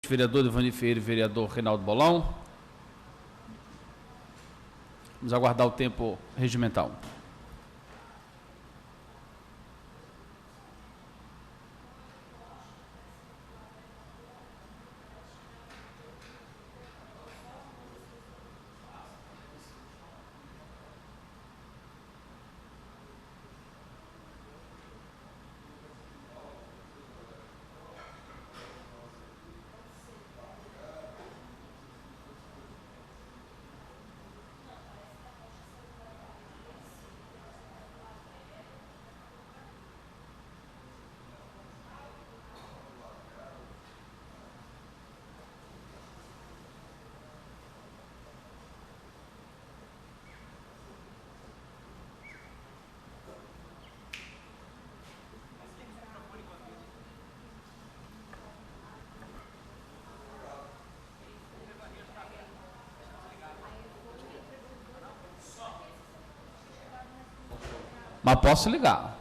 Vereador Devani Ferreira e vereador Reinaldo Bolão. Vamos aguardar o tempo regimental. Mas posso ligar.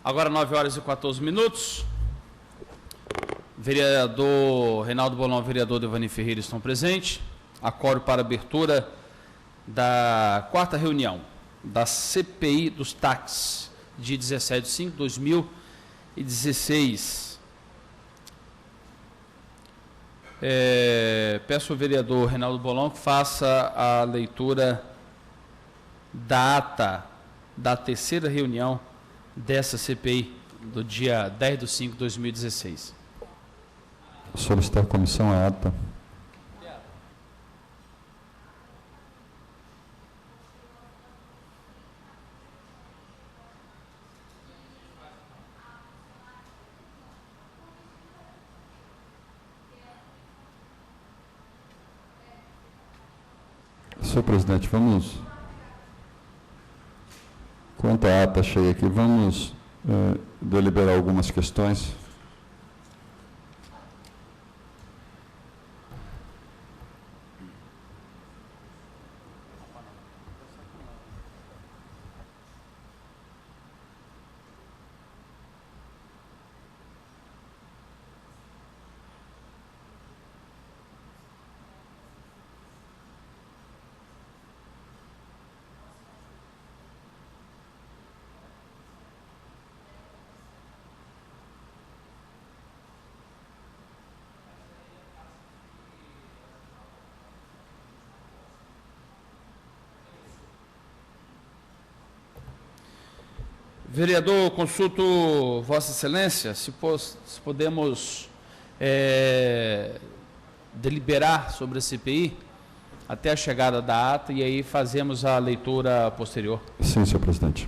Agora 9h14. Vereador Reinaldo Bolão, vereador Devani Ferreira estão presentes. Acordo para abertura da 4ª reunião da CPI dos táxis de 17/5/2016. Peço ao vereador Reinaldo Bolão que faça a leitura da ata da 3ª reunião dessa CPI do dia 10/5/2016. Solicitar a comissão a ata. Senhor presidente, quanto à ata cheia aqui, vamos deliberar algumas questões. Vereador, consulto Vossa Excelência se podemos deliberar sobre a CPI até a chegada da ata e aí fazemos a leitura posterior. Sim, senhor presidente.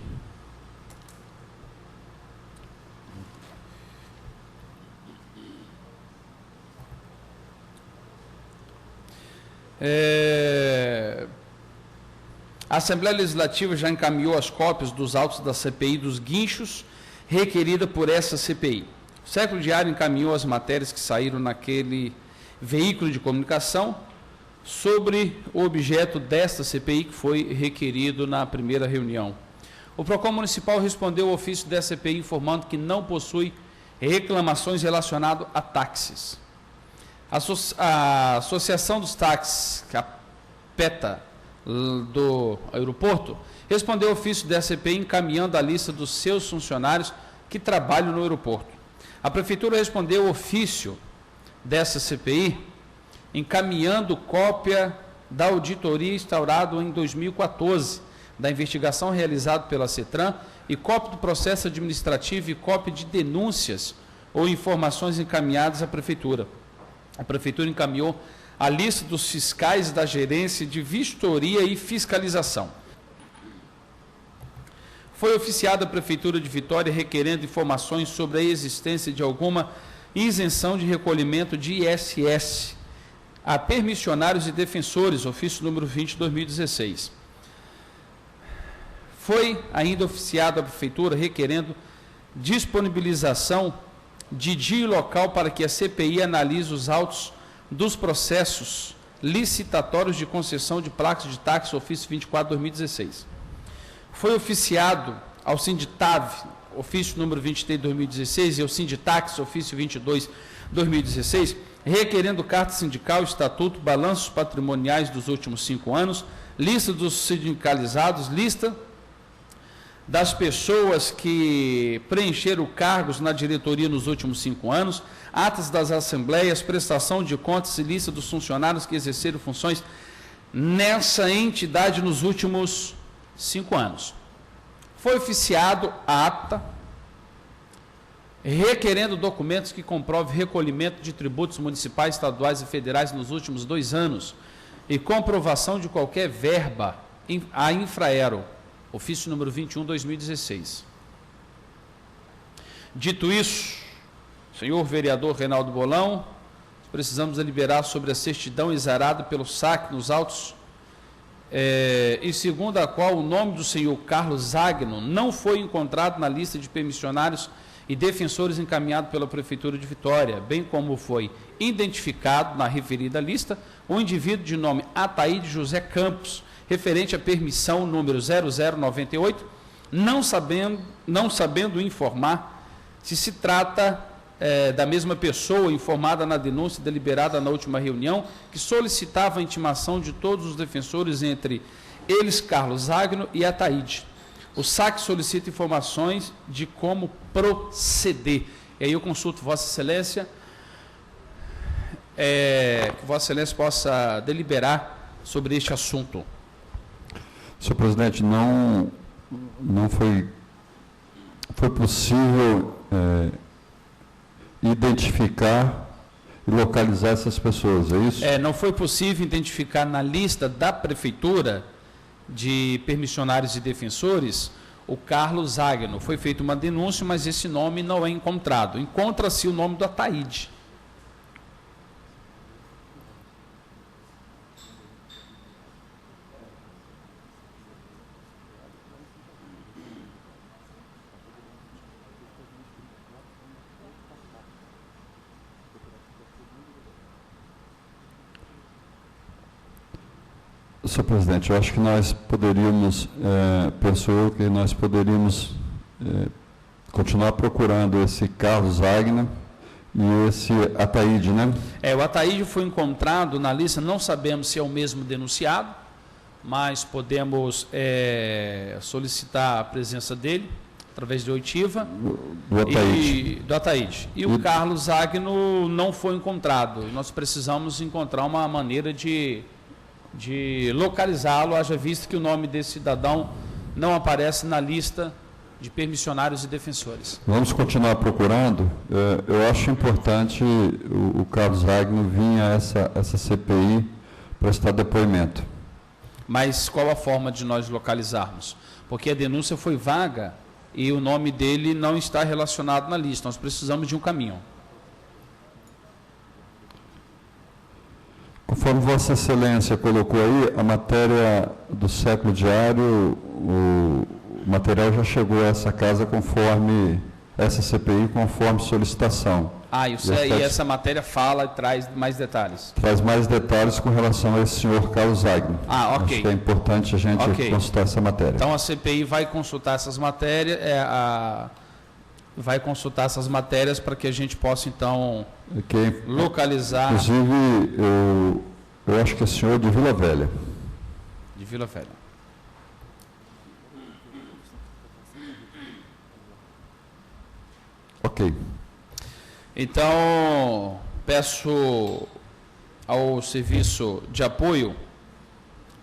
A Assembleia Legislativa já encaminhou as cópias dos autos da CPI dos guinchos requerida por essa CPI. O Século Diário encaminhou as matérias que saíram naquele veículo de comunicação sobre o objeto desta CPI que foi requerido na primeira reunião. O PROCON Municipal respondeu ao ofício da CPI informando que não possui reclamações relacionadas a táxis. A Associação dos Táxis, que a PETA, do aeroporto, respondeu ao ofício da CPI encaminhando a lista dos seus funcionários que trabalham no aeroporto. A Prefeitura respondeu ao ofício dessa CPI encaminhando cópia da auditoria instaurada em 2014, da investigação realizada pela CETRAN e cópia do processo administrativo e cópia de denúncias ou informações encaminhadas à Prefeitura. A Prefeitura encaminhou a lista dos fiscais da gerência de vistoria e fiscalização. Foi oficiada a Prefeitura de Vitória requerendo informações sobre a existência de alguma isenção de recolhimento de ISS a permissionários e defensores, ofício número 20/2016. Foi ainda oficiada a Prefeitura requerendo disponibilização de dia e local para que a CPI analise os autos dos processos licitatórios de concessão de placas de táxi, ofício 24/2016. Foi oficiado ao Sinditav, ofício número 23/2016, e ao Sinditax, ofício 22/2016, requerendo carta sindical, estatuto, balanços patrimoniais dos últimos 5 anos, lista dos sindicalizados, lista das pessoas que preencheram cargos na diretoria nos últimos 5 anos, atas das assembleias, prestação de contas e lista dos funcionários que exerceram funções nessa entidade nos últimos 5 anos. Foi oficiado a ata requerendo documentos que comprovem recolhimento de tributos municipais, estaduais e federais nos últimos 2 anos e comprovação de qualquer verba a Infraero, ofício número 21/2016. Dito isso, senhor vereador Reinaldo Bolão, precisamos deliberar sobre a certidão exarada pelo saque nos autos, e segundo a qual o nome do senhor Carlos Zagno não foi encontrado na lista de permissionários e defensores encaminhado pela Prefeitura de Vitória, bem como foi identificado na referida lista um indivíduo de nome Ataíde José Campos, referente à permissão número 0098, não sabendo informar se se trata da mesma pessoa informada na denúncia deliberada na última reunião, que solicitava a intimação de todos os defensores, entre eles Carlos Zagno e Ataíde. O SAC solicita informações de como proceder. E aí eu consulto Vossa Excelência, que Vossa Excelência possa deliberar sobre este assunto. Senhor presidente, não foi possível identificar e localizar essas pessoas, é isso? Não foi possível identificar na lista da Prefeitura de permissionários e defensores o Carlos Zagno. Foi feita uma denúncia, mas esse nome não é encontrado. Encontra-se o nome do Ataíde. Senhor presidente, eu acho que nós poderíamos, penso eu, que nós poderíamos continuar procurando esse Carlos Zagno e esse Ataíde, né? O Ataíde foi encontrado na lista, não sabemos se é o mesmo denunciado, mas podemos solicitar a presença dele, através de oitiva. Do Ataíde. E o Carlos Zagno não foi encontrado. Nós precisamos encontrar uma maneira de localizá-lo, haja visto que o nome desse cidadão não aparece na lista de permissionários e defensores. Vamos continuar procurando. Eu acho importante o Carlos Zagno vir a essa CPI prestar depoimento. Mas qual a forma de nós localizarmos? Porque a denúncia foi vaga e o nome dele não está relacionado na lista. Nós precisamos de um caminho. Conforme Vossa Excelência colocou aí, a matéria do Século Diário, o material já chegou a essa casa conforme, essa CPI, conforme solicitação. E essa matéria fala e traz mais detalhes? Traz mais detalhes com relação a esse senhor Carlos Zagno. Ok. Acho que é importante a gente consultar essa matéria. Então a CPI vai consultar essas matérias, vai consultar essas matérias para que a gente possa, então, localizar... Inclusive, eu acho que é o senhor de Vila Velha. De Vila Velha. Ok. Então, peço ao serviço de apoio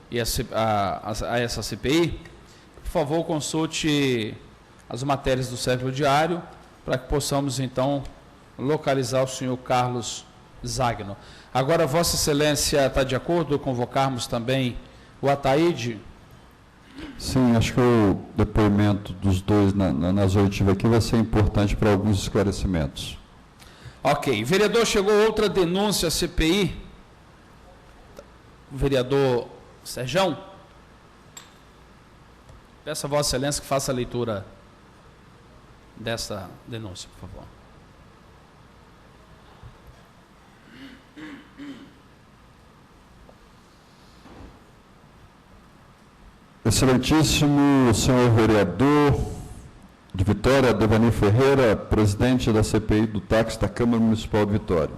e a essa CPI, por favor, consulte as matérias do Século Diário, para que possamos, então, localizar o senhor Carlos Zagno. Agora, Vossa Excelência está de acordo convocarmos também o Ataíde? Sim, acho que o depoimento dos dois nas oitivas aqui vai ser importante para alguns esclarecimentos. Ok. Vereador, chegou outra denúncia à CPI. O vereador Serjão. Peço a Vossa Excelência que faça a leitura dessa denúncia, por favor. Excelentíssimo senhor vereador de Vitória, Devani Ferreira, presidente da CPI do táxi da Câmara Municipal de Vitória.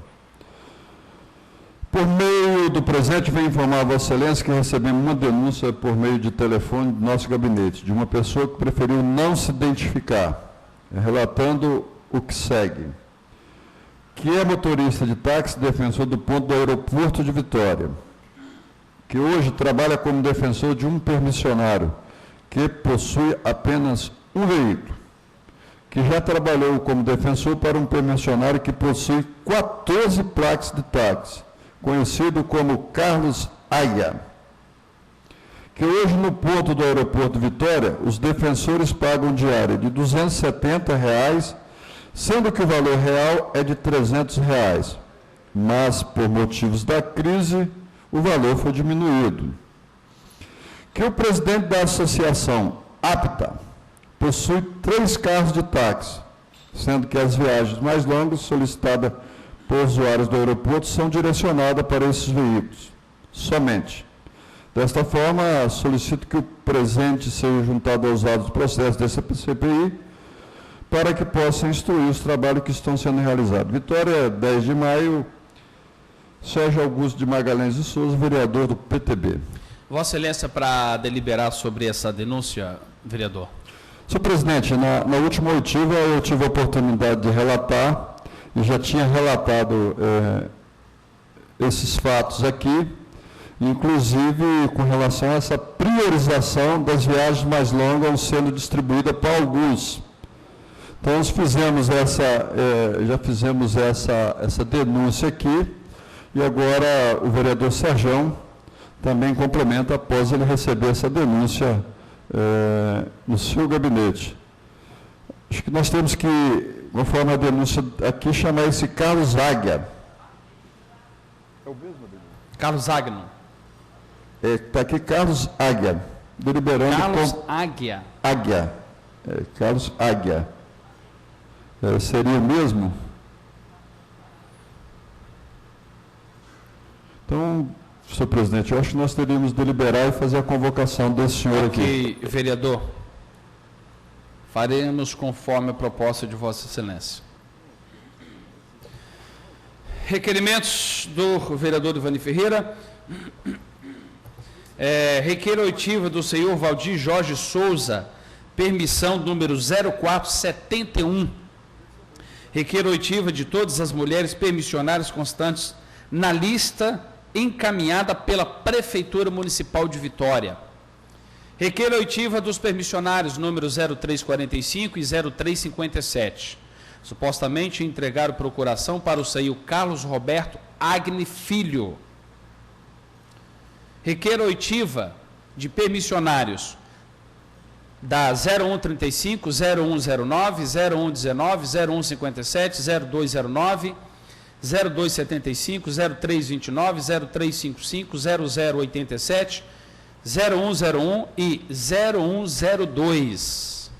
Por meio do presente, venho informar a Vossa Excelência que recebemos uma denúncia por meio de telefone do nosso gabinete, de uma pessoa que preferiu não se identificar, relatando o que segue: que é motorista de táxi, defensor do ponto do aeroporto de Vitória, que hoje trabalha como defensor de um permissionário que possui apenas um veículo, que já trabalhou como defensor para um permissionário que possui 14 placas de táxi, conhecido como Carlos Aia, que hoje no ponto do aeroporto Vitória, os defensores pagam diária de R$ 270, sendo que o valor real é de R$ 300, mas por motivos da crise, o valor foi diminuído. Que o presidente da associação APTA possui 3 carros de táxi, sendo que as viagens mais longas solicitadas por usuários do aeroporto são direcionadas para esses veículos somente. Desta forma, solicito que o presente seja juntado aos autos do processo dessa CPI, para que possa instruir os trabalhos que estão sendo realizados. Vitória, 10 de maio, Sérgio Augusto de Magalhães de Souza, vereador do PTB. Vossa Excelência, para deliberar sobre essa denúncia, vereador. Senhor presidente, na última oitiva eu tive a oportunidade de relatar, e já tinha relatado esses fatos aqui, inclusive com relação a essa priorização das viagens mais longas sendo distribuída para alguns. Então, nós fizemos já fizemos essa denúncia aqui, e agora o vereador Serjão também complementa após ele receber essa denúncia no seu gabinete. Acho que nós temos que, conforme a denúncia aqui, chamar esse Carlos Águia. É o mesmo, Carlos Agno. Está aqui Carlos Águia, deliberando... Carlos Águia. Águia. Carlos Águia. Seria o mesmo? Então, senhor presidente, eu acho que nós teríamos de deliberar e fazer a convocação desse senhor aqui. Ok, vereador. Faremos conforme a proposta de Vossa Excelência. Requerimentos do vereador Ivani Ferreira. Requer a oitiva do senhor Valdir Jorge Souza, permissão número 0471. Requer a oitiva de todas as mulheres permissionárias constantes na lista encaminhada pela Prefeitura Municipal de Vitória. Requer a oitiva dos permissionários número 0345 e 0357. Supostamente entregaram procuração para o senhor Carlos Roberto Agni Filho. Requer a oitiva de permissionários da 0135, 0109, 0119, 0157, 0209, 0275, 0329, 0355, 0087, 0101 e 0102.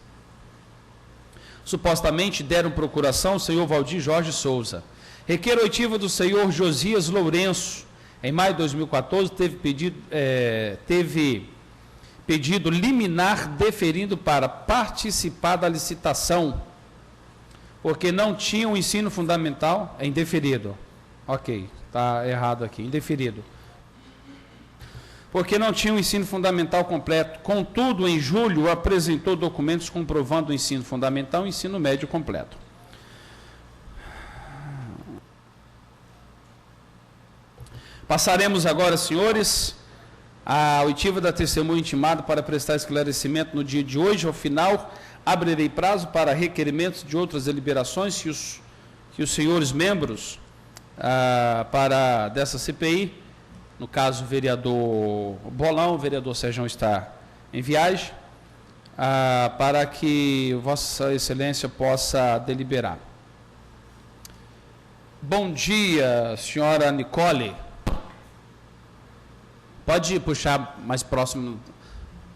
Supostamente deram procuração ao senhor Valdir Jorge Souza. Requer a oitiva do senhor Josias Lourenço. Em maio de 2014, teve pedido liminar deferindo para participar da licitação, porque não tinha o ensino fundamental, é indeferido. Ok, está errado aqui, indeferido. Porque não tinha o ensino fundamental completo. Contudo, em julho, apresentou documentos comprovando o ensino fundamental e o ensino médio completo. Passaremos agora, senhores, a oitiva da testemunha intimada para prestar esclarecimento no dia de hoje. Ao final, abrirei prazo para requerimentos de outras deliberações que os senhores membros dessa CPI, no caso o vereador Bolão, o vereador Serjão está em viagem, para que Vossa Excelência possa deliberar. Bom dia, senhora Nicole. Pode puxar mais próximo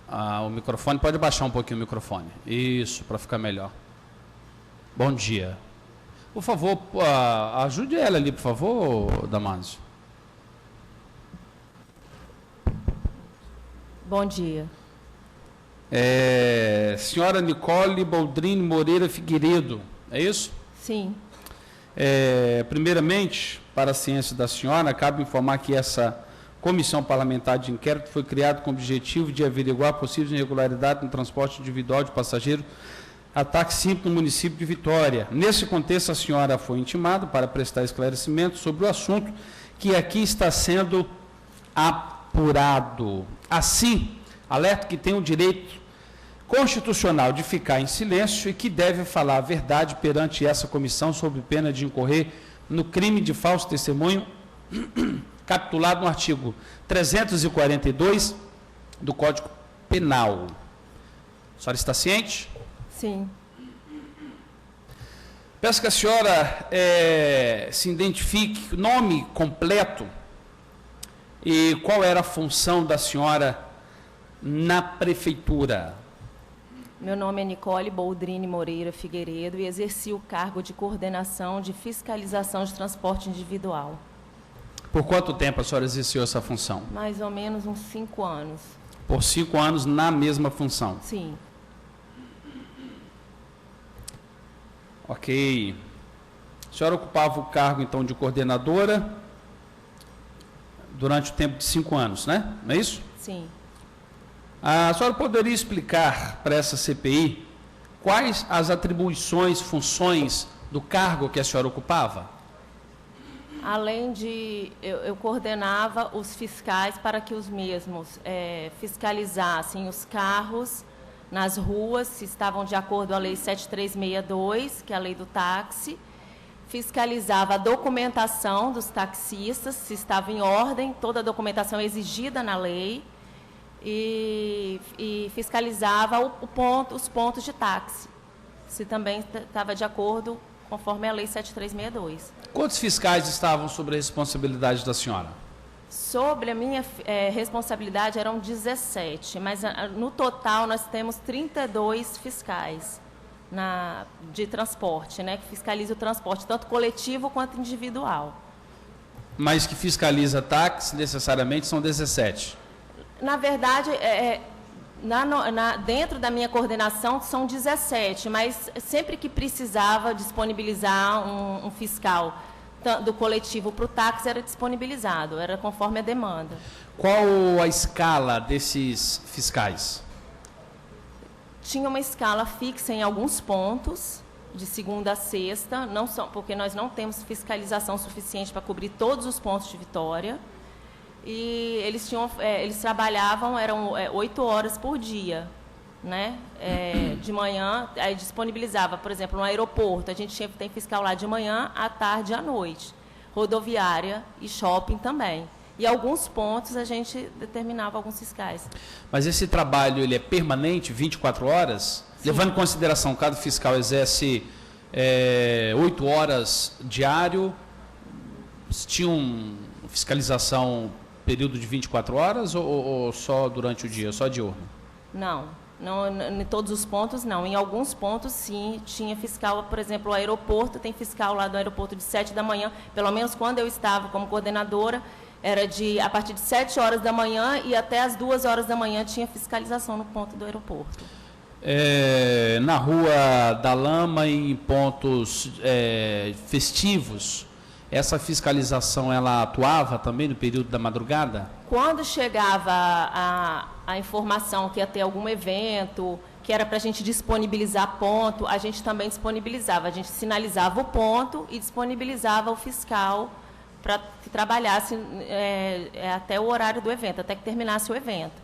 o microfone, pode baixar um pouquinho o microfone. Isso, para ficar melhor. Bom dia. Por favor, ajude ela ali, por favor, Damásio. Bom dia. Senhora Nicole Boldrini Moreira Figueiredo, é isso? Sim. Primeiramente, para a ciência da senhora, cabe informar que essa Comissão Parlamentar de Inquérito foi criada com o objetivo de averiguar possíveis irregularidades no transporte individual de passageiros a táxi simples no município de Vitória. Nesse contexto, a senhora foi intimada para prestar esclarecimento sobre o assunto que aqui está sendo apurado. Assim, alerta que tem o direito constitucional de ficar em silêncio e que deve falar a verdade perante essa comissão sob pena de incorrer no crime de falso testemunho capitulado no artigo 342 do Código Penal. A senhora está ciente? Sim. Peço que a senhora se identifique, nome completo e qual era a função da senhora na prefeitura. Meu nome é Nicole Boldrini Moreira Figueiredo e exerci o cargo de coordenação de fiscalização de transporte individual. Por quanto tempo a senhora exerceu essa função? Mais ou menos uns 5 anos. Por 5 anos na mesma função? Sim. Ok. A senhora ocupava o cargo, então, de coordenadora durante o tempo de 5 anos, né? Não é isso? Sim. A senhora poderia explicar para essa CPI quais as atribuições, funções do cargo que a senhora ocupava? Além de... Eu coordenava os fiscais para que os mesmos fiscalizassem os carros nas ruas, se estavam de acordo com a Lei 7362, que é a lei do táxi. Fiscalizava a documentação dos taxistas, se estava em ordem, toda a documentação exigida na lei. E fiscalizava os pontos de táxi, se também estava de acordo conforme a Lei 7362. Quantos fiscais estavam sob a responsabilidade da senhora? Sobre a minha responsabilidade eram 17, mas no total nós temos 32 fiscais de transporte, né, que fiscaliza o transporte, tanto coletivo quanto individual. Mas que fiscaliza táxi, necessariamente, são 17? Na verdade, dentro da minha coordenação são 17, mas sempre que precisava disponibilizar um fiscal do coletivo para o táxi, era disponibilizado, era conforme a demanda. Qual a escala desses fiscais? Tinha uma escala fixa em alguns pontos, de segunda a sexta, porque nós não temos fiscalização suficiente para cobrir todos os pontos de Vitória. E eles trabalhavam, eram 8 horas por dia, né? De manhã, aí disponibilizava, por exemplo, no aeroporto, a gente tem fiscal lá de manhã, à tarde e à noite. Rodoviária e shopping também. E alguns pontos a gente determinava alguns fiscais. Mas esse trabalho, ele é permanente, 24 horas? Sim. Levando em consideração, cada fiscal exerce 8 horas diário, tinha fiscalização período de 24 horas ou só durante o dia, só diurno? Não, em todos os pontos não. Em alguns pontos sim, tinha fiscal, por exemplo, o aeroporto, tem fiscal lá do aeroporto de 7 da manhã, pelo menos quando eu estava como coordenadora, era a partir de 7 horas da manhã e até as 2 horas da manhã tinha fiscalização no ponto do aeroporto. Na Rua da Lama e em pontos festivos, essa fiscalização, ela atuava também no período da madrugada? Quando chegava a informação que ia ter algum evento, que era para a gente disponibilizar ponto, a gente também disponibilizava. A gente sinalizava o ponto e disponibilizava o fiscal para que trabalhasse até o horário do evento, até que terminasse o evento.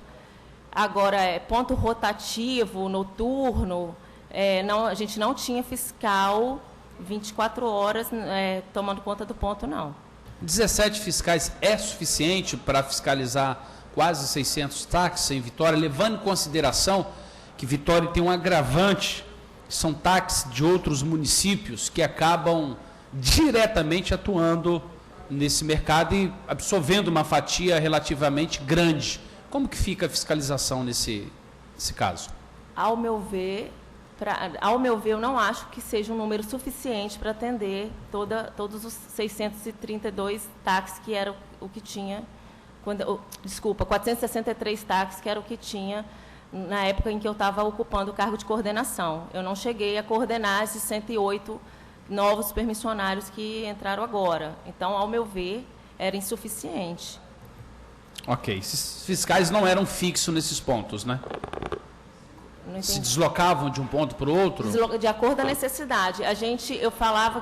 Agora, ponto rotativo, noturno, a gente não tinha fiscal 24 horas tomando conta do ponto, não. 17 fiscais é suficiente para fiscalizar quase 600 táxis em Vitória, levando em consideração que Vitória tem um agravante, são táxis de outros municípios que acabam diretamente atuando nesse mercado e absorvendo uma fatia relativamente grande. Como que fica a fiscalização nesse caso? Ao meu ver, eu não acho que seja um número suficiente para atender todos os 632 táxis que era o que tinha, 463 táxis que era o que tinha na época em que eu estava ocupando o cargo de coordenação. Eu não cheguei a coordenar esses 108 novos permissionários que entraram agora. Então, ao meu ver, era insuficiente. Ok. Esses fiscais não eram fixos nesses pontos, né? Se deslocavam de um ponto para o outro? De acordo com a necessidade. Eu falava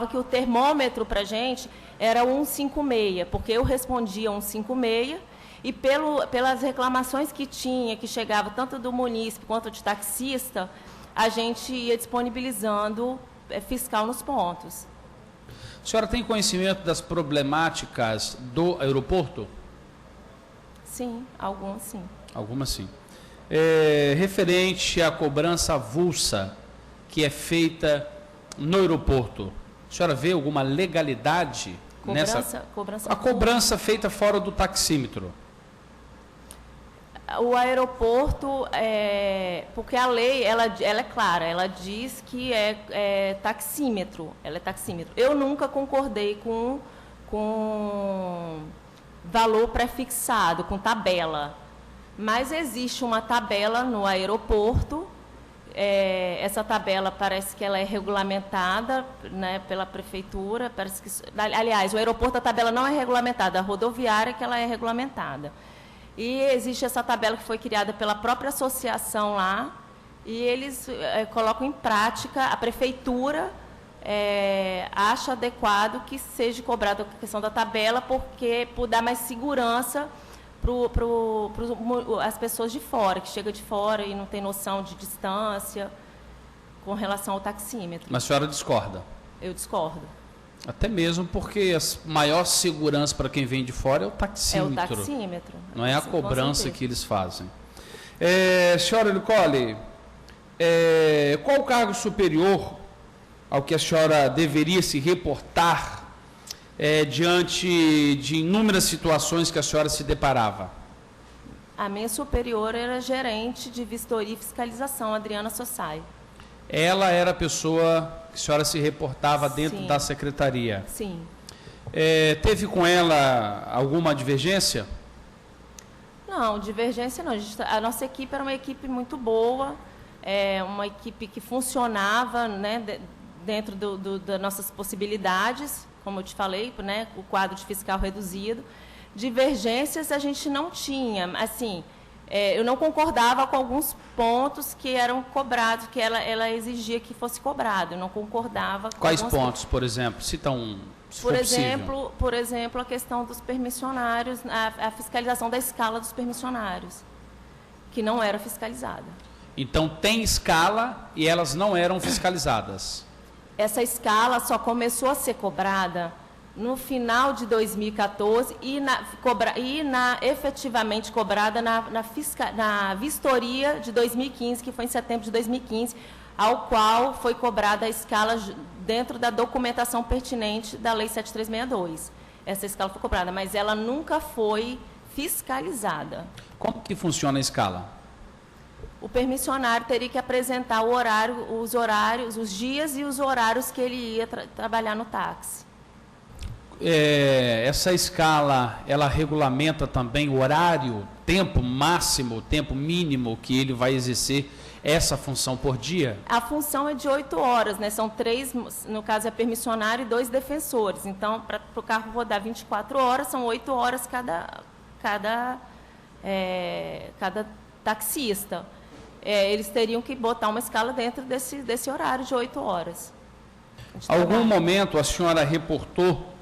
que o termômetro para a gente era 156, porque eu respondia 156 e pelas reclamações que chegava tanto do munícipe quanto de taxista, a gente ia disponibilizando fiscal nos pontos. A senhora tem conhecimento das problemáticas do aeroporto? Sim, algumas sim. Algumas sim. Referente à cobrança avulsa que é feita no aeroporto, a senhora vê alguma legalidade nessa? A cobrança feita fora do taxímetro. O aeroporto, porque a lei ela é clara, ela diz que é taxímetro, ela é taxímetro. Eu nunca concordei com com valor prefixado, com tabela. Mas existe uma tabela no aeroporto, essa tabela parece que ela é regulamentada, né, pela prefeitura, parece que, aliás, o aeroporto a tabela não é regulamentada, a rodoviária que ela é regulamentada. E existe essa tabela que foi criada pela própria associação lá, e eles colocam em prática, a prefeitura acha adequado que seja cobrada a questão da tabela, porque por dar mais segurança para as pessoas de fora, que chegam de fora e não tem noção de distância com relação ao taxímetro. Mas a senhora discorda? Eu discordo. Até mesmo porque a maior segurança para quem vem de fora é o taxímetro. É o taxímetro. Não é a Sim, cobrança que eles fazem. Senhora Nicole, qual o cargo superior ao que a senhora deveria se reportar diante de inúmeras situações que a senhora se deparava? A minha superior era gerente de vistoria e fiscalização, Adriana Sossai. Ela era a pessoa que a senhora se reportava dentro Sim. da secretaria? Sim. Teve com ela alguma divergência? Não, divergência não. A nossa equipe era uma equipe muito boa, uma equipe que funcionava, né, dentro das nossas possibilidades, como eu te falei, né, o quadro de fiscal reduzido. Divergências a gente não tinha, assim, eu não concordava com alguns pontos que eram cobrados, que ela exigia que fosse cobrado, eu não concordava com Quais alguns pontos, por exemplo? Cita um, se for possível. Por exemplo, a questão dos permissionários, a fiscalização da escala dos permissionários, que não era fiscalizada. Então, tem escala e elas não eram fiscalizadas. Essa escala só começou a ser cobrada no final de 2014 e efetivamente cobrada na vistoria de 2015, que foi em setembro de 2015, ao qual foi cobrada a escala dentro da documentação pertinente da Lei 7362. Essa escala foi cobrada, mas ela nunca foi fiscalizada. Como que funciona a escala? O permissionário teria que apresentar o horário, os dias e os horários que ele ia trabalhar no táxi. Essa escala, ela regulamenta também o horário, tempo máximo, tempo mínimo que ele vai exercer essa função por dia? A função é de 8 horas, né? São 3, no caso é permissionário e 2 defensores. Então, para o carro rodar 24 horas, são 8 horas cada taxista. Eles teriam que botar uma escala dentro desse horário de 8 horas. Algum momento a senhora reportou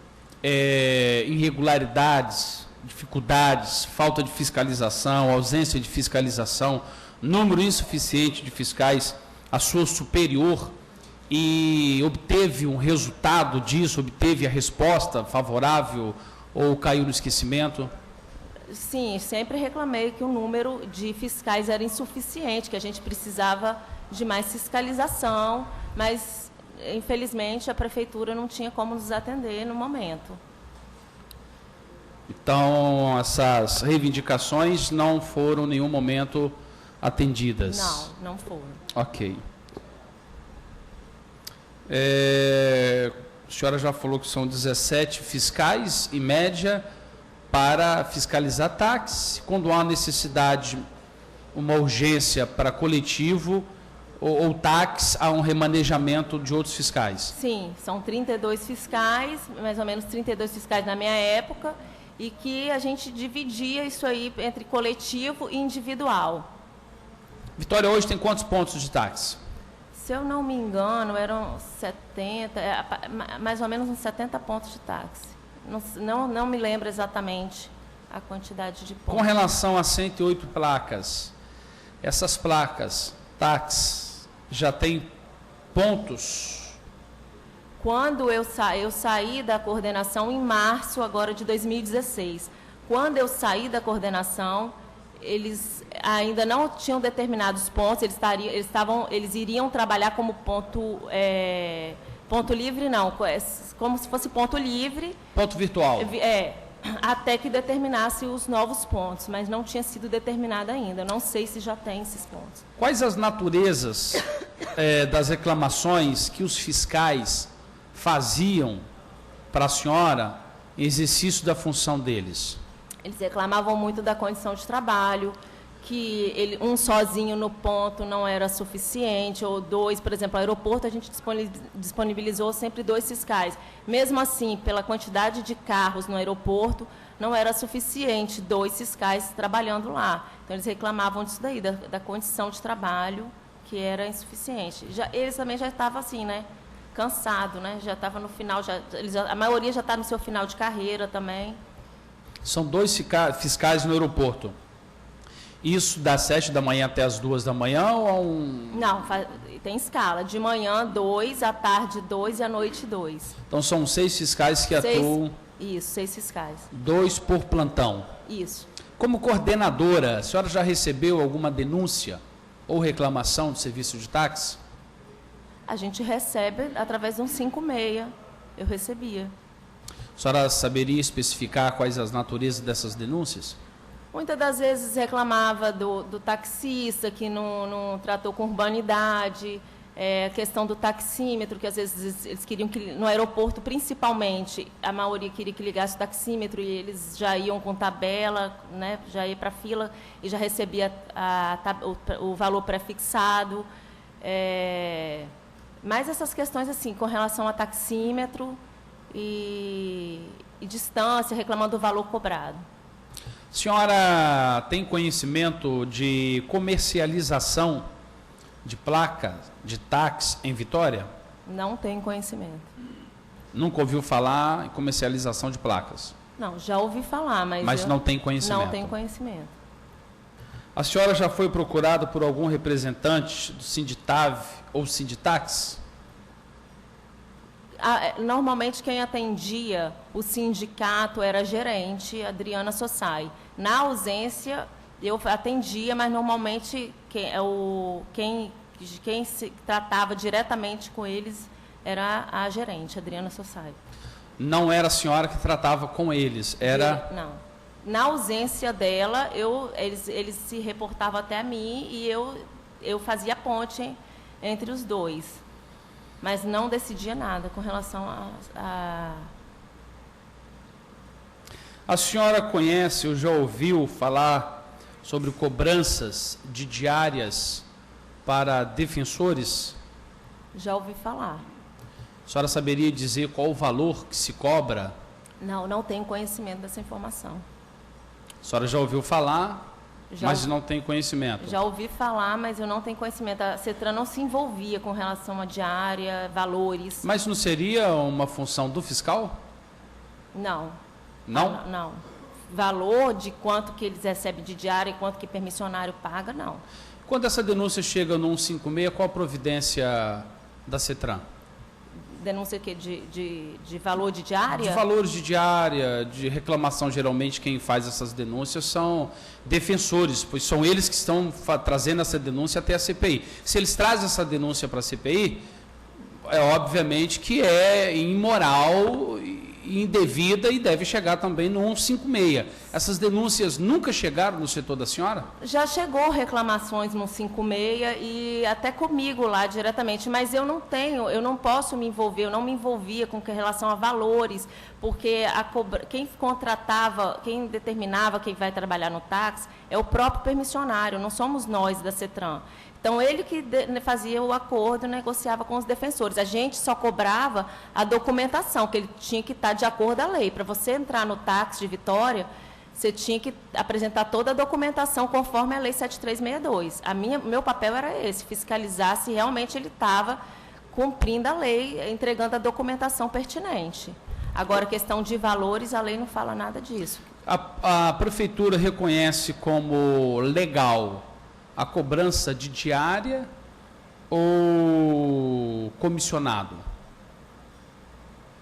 irregularidades, dificuldades, falta de fiscalização, ausência de fiscalização, número insuficiente de fiscais à sua superior e obteve um resultado disso, obteve a resposta favorável ou caiu no esquecimento? Sim, sempre reclamei que o número de fiscais era insuficiente, que a gente precisava de mais fiscalização, mas, infelizmente, a prefeitura não tinha como nos atender no momento. Então, essas reivindicações não foram em nenhum momento atendidas? Não, não foram. Ok. A senhora já falou que são 17 fiscais, em média, para fiscalizar táxi. Quando há necessidade, uma urgência para coletivo ou táxi, há um remanejamento de outros fiscais? Sim, são 32 fiscais, mais ou menos 32 fiscais na minha época, e que a gente dividia isso aí entre coletivo e individual. Vitória hoje tem quantos pontos de táxi? Se eu não me engano, eram 70, mais ou menos uns 70 pontos de táxi. Não me lembro exatamente a quantidade de pontos. Com relação a 108 placas, essas placas, táxi, já tem pontos? Quando eu saí da coordenação em março agora de 2016. Quando eu saí da coordenação, eles ainda não tinham determinados pontos, eles iriam trabalhar como ponto livre, não, como se fosse ponto livre. Ponto virtual. Até que determinasse os novos pontos, mas não tinha sido determinado ainda. Eu não sei se já tem esses pontos. Quais as naturezas das reclamações que os fiscais faziam para a senhora em exercício da função deles? Eles reclamavam muito da condição de trabalho, que um sozinho no ponto não era suficiente, ou dois, por exemplo, no aeroporto a gente disponibilizou sempre 2 fiscais. Mesmo assim, pela quantidade de carros no aeroporto, não era suficiente 2 fiscais trabalhando lá. Então, eles reclamavam disso daí, da condição de trabalho, que era insuficiente. Eles também já estavam assim, né, cansado, né, já estava no final, a maioria já está no seu final de carreira também. São 2 fiscais no aeroporto. Isso das 7 da manhã até as 2 da manhã ou Não, tem escala. De manhã 2, à tarde 2 e à noite 2. Então são 6 fiscais que atuam. Isso, 6 fiscais. 2 por plantão. Isso. Como coordenadora, a senhora já recebeu alguma denúncia ou reclamação do serviço de táxi? A gente recebe através de um 56. Eu recebia. A senhora saberia especificar quais as naturezas dessas denúncias? Muitas das vezes reclamava do taxista que não tratou com urbanidade, a questão do taxímetro, que às vezes eles queriam que, no aeroporto principalmente, a maioria queria que ligasse o taxímetro e eles já iam com tabela, né, já ia para a fila e já recebia o valor pré-fixado. Mas essas questões assim, com relação a taxímetro e distância, reclamando do valor cobrado. A senhora tem conhecimento de comercialização de placa de táxi em Vitória? Não tenho conhecimento. Nunca ouviu falar em comercialização de placas? Não, já ouvi falar, mas não tem conhecimento. Não tenho conhecimento. A senhora já foi procurada por algum representante do Sinditav ou Sinditax? Normalmente quem atendia o sindicato era a gerente, Adriana Sossai. Na ausência, eu atendia, mas normalmente quem se tratava diretamente com eles era a gerente, Adriana Sossai. Não era a senhora que tratava com eles, era... Não. Na ausência dela, eles se reportavam até a mim e eu fazia a ponte entre os dois. Mas não decidia nada com relação A senhora conhece ou já ouviu falar sobre cobranças de diárias para defensores? Já ouvi falar. A senhora saberia dizer qual o valor que se cobra? Não tenho conhecimento dessa informação. A senhora já ouviu falar, mas não tem conhecimento? Já ouvi falar, mas eu não tenho conhecimento. A CETRAN não se envolvia com relação a diária, valores. Mas não seria uma função do fiscal? Não. Não? Não. Valor de quanto que eles recebem de diária e quanto que permissionário paga, não. Quando essa denúncia chega no 156, qual a providência da CETRAN? Denúncia que de valor de diária? De valores de diária, de reclamação, geralmente quem faz essas denúncias são defensores, pois são eles que estão trazendo essa denúncia até a CPI. Se eles trazem essa denúncia para a CPI, obviamente que é imoral e indevida e deve chegar também no 156. Essas denúncias nunca chegaram no setor da senhora? Já chegou reclamações no 156 e até comigo lá diretamente, mas eu não posso me envolver, eu não me envolvia com relação a valores, porque quem contratava, quem determinava quem vai trabalhar no táxi é o próprio permissionário, não somos nós da CETRAN. Então, ele que fazia o acordo, negociava com os defensores. A gente só cobrava a documentação, que ele tinha que estar de acordo à lei. Para você entrar no táxi de Vitória, você tinha que apresentar toda a documentação conforme a Lei 7362. Meu papel era esse, fiscalizar se realmente ele estava cumprindo a lei, entregando a documentação pertinente. Agora, questão de valores, a lei não fala nada disso. A prefeitura reconhece como legal a cobrança de diária ou comissionado?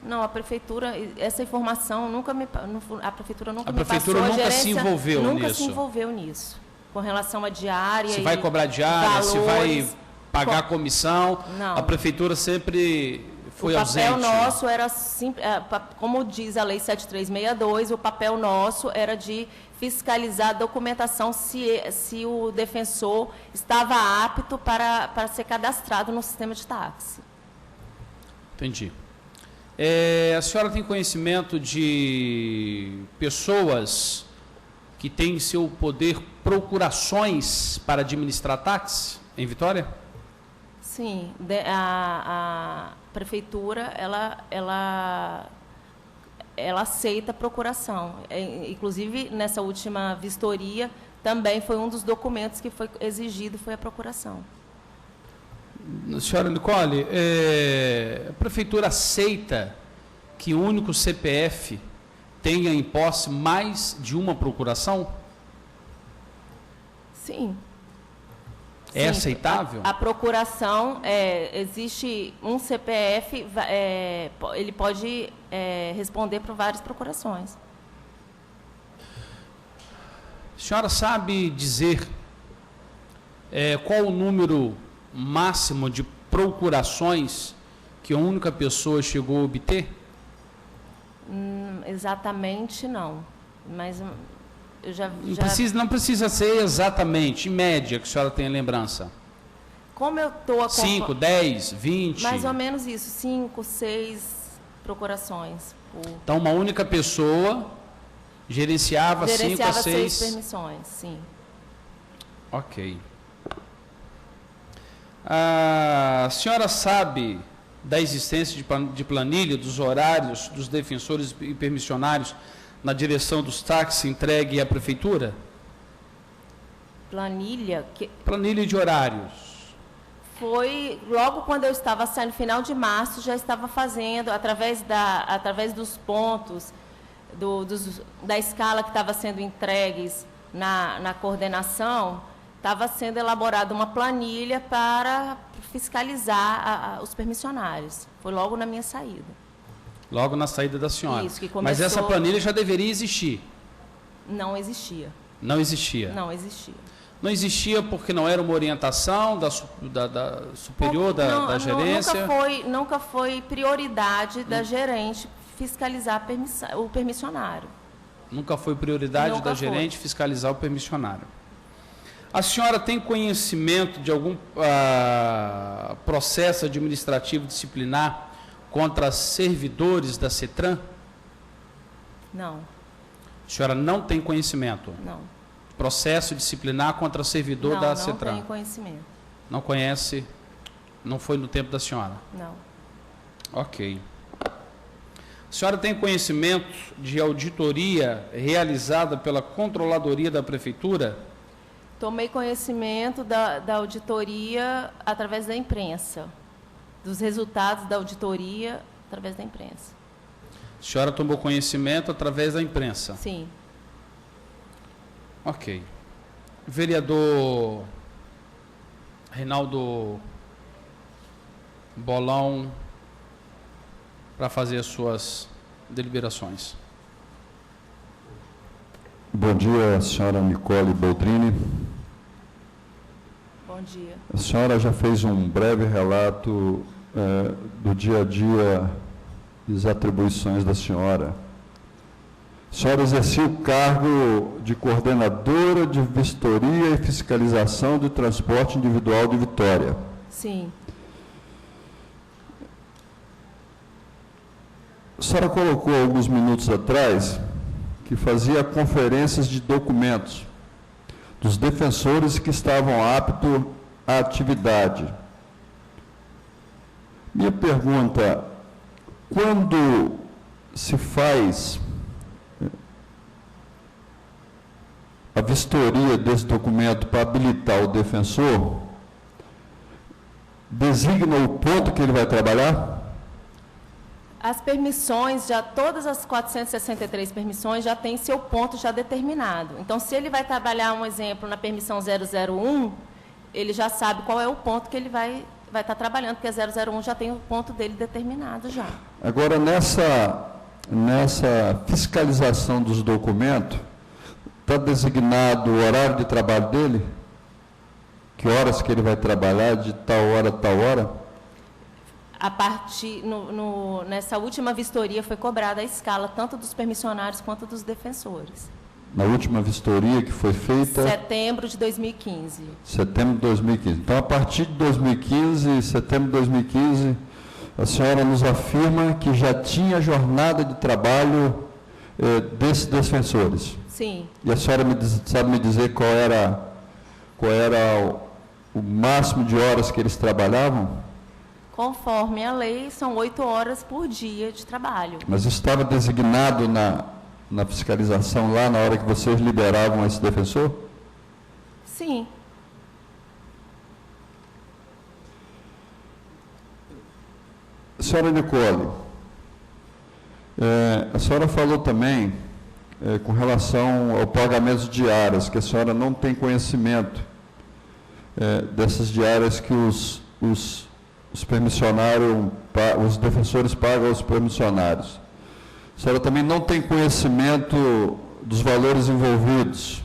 Não, a prefeitura, essa informação a prefeitura nunca me passou. A prefeitura nunca se envolveu nisso? Nunca se envolveu nisso. Com relação à diária. Se vai cobrar diária, valores, se vai pagar comissão, não. A prefeitura sempre foi ausente. O papel nosso era, como diz a Lei 7362, o papel nosso era de fiscalizar a documentação se o defensor estava apto para ser cadastrado no sistema de táxi. Entendi. A senhora tem conhecimento de pessoas que têm em seu poder procurações para administrar táxi em Vitória? Sim, a prefeitura ela aceita a procuração. Inclusive, nessa última vistoria, também foi um dos documentos que foi exigido, foi a procuração. Senhora Nicole, a prefeitura aceita que o único CPF tenha em posse mais de uma procuração? Sim. É Sim, aceitável? A procuração, existe um CPF, ele pode responder por várias procurações. A senhora sabe dizer qual o número máximo de procurações que a única pessoa chegou a obter? Exatamente não, mas eu já... Não precisa ser exatamente, em média, que a senhora tenha lembrança. Como eu estou... 5, 10, 20? Mais ou menos isso, 5, 6 procurações. Então, uma única pessoa gerenciava 5 a 6 permissões, sim. Ok. A senhora sabe da existência de planilha, dos horários dos defensores e permissionários na direção dos táxis entregue à prefeitura? Planilha? Planilha de horários. Foi logo quando eu estava saindo, final de março, já estava fazendo, através dos pontos, da escala que estava sendo entregues na coordenação, estava sendo elaborada uma planilha para fiscalizar os permissionários. Foi logo na minha saída. Logo na saída da senhora. Isso, que começou... Mas essa planilha já deveria existir? Não existia. Não existia? Não existia. Não existia porque não era uma orientação da superior da gerência? Nunca foi prioridade da gerente fiscalizar o permissionário. Nunca foi prioridade da gerente fiscalizar o permissionário. A senhora tem conhecimento de algum processo administrativo disciplinar contra servidores da CETRAN? Não. A senhora não tem conhecimento? Não. Processo disciplinar contra servidor da CETRAN? Não tenho conhecimento. Não conhece? Não foi no tempo da senhora? Não. Ok. A senhora tem conhecimento de auditoria realizada pela Controladoria da Prefeitura? Tomei conhecimento da auditoria através da imprensa, dos resultados da auditoria através da imprensa. A senhora tomou conhecimento através da imprensa? Sim. Ok. Vereador Reinaldo Bolão, para fazer as suas deliberações. Bom dia, senhora Nicole Boldrini. Bom dia. A senhora já fez um breve relato do dia a dia e as atribuições da senhora. A senhora exercia o cargo de coordenadora de vistoria e fiscalização do transporte individual de Vitória. Sim. A senhora colocou alguns minutos atrás que fazia conferências de documentos dos defensores que estavam aptos à atividade. Minha pergunta, quando se faz a vistoria desse documento para habilitar o defensor, designa o ponto que ele vai trabalhar? As permissões, todas as 463 permissões já têm seu ponto já determinado. Então, se ele vai trabalhar, um exemplo, na permissão 001, ele já sabe qual é o ponto que ele vai estar trabalhando, porque a 001 já tem o ponto dele determinado já. Agora, nessa fiscalização dos documentos, está designado o horário de trabalho dele? Que horas que ele vai trabalhar, de tal hora a tal hora? A partir, nessa última vistoria foi cobrada a escala tanto dos permissionários quanto dos defensores. Na última vistoria que foi feita? Setembro de 2015. Setembro de 2015. Então, a partir de 2015, setembro de 2015, A senhora nos afirma que já tinha jornada de trabalho desses defensores. Sim. E a senhora sabe me dizer qual era o máximo de horas que eles trabalhavam? Conforme a lei, são 8 horas por dia de trabalho. Mas isso estava designado na fiscalização lá, na hora que vocês liberavam esse defensor? Sim. Senhora Nicole, a senhora falou também com relação ao pagamento de diárias, que a senhora não tem conhecimento dessas diárias que os permissionários, os defensores pagam aos permissionários. A senhora também não tem conhecimento dos valores envolvidos.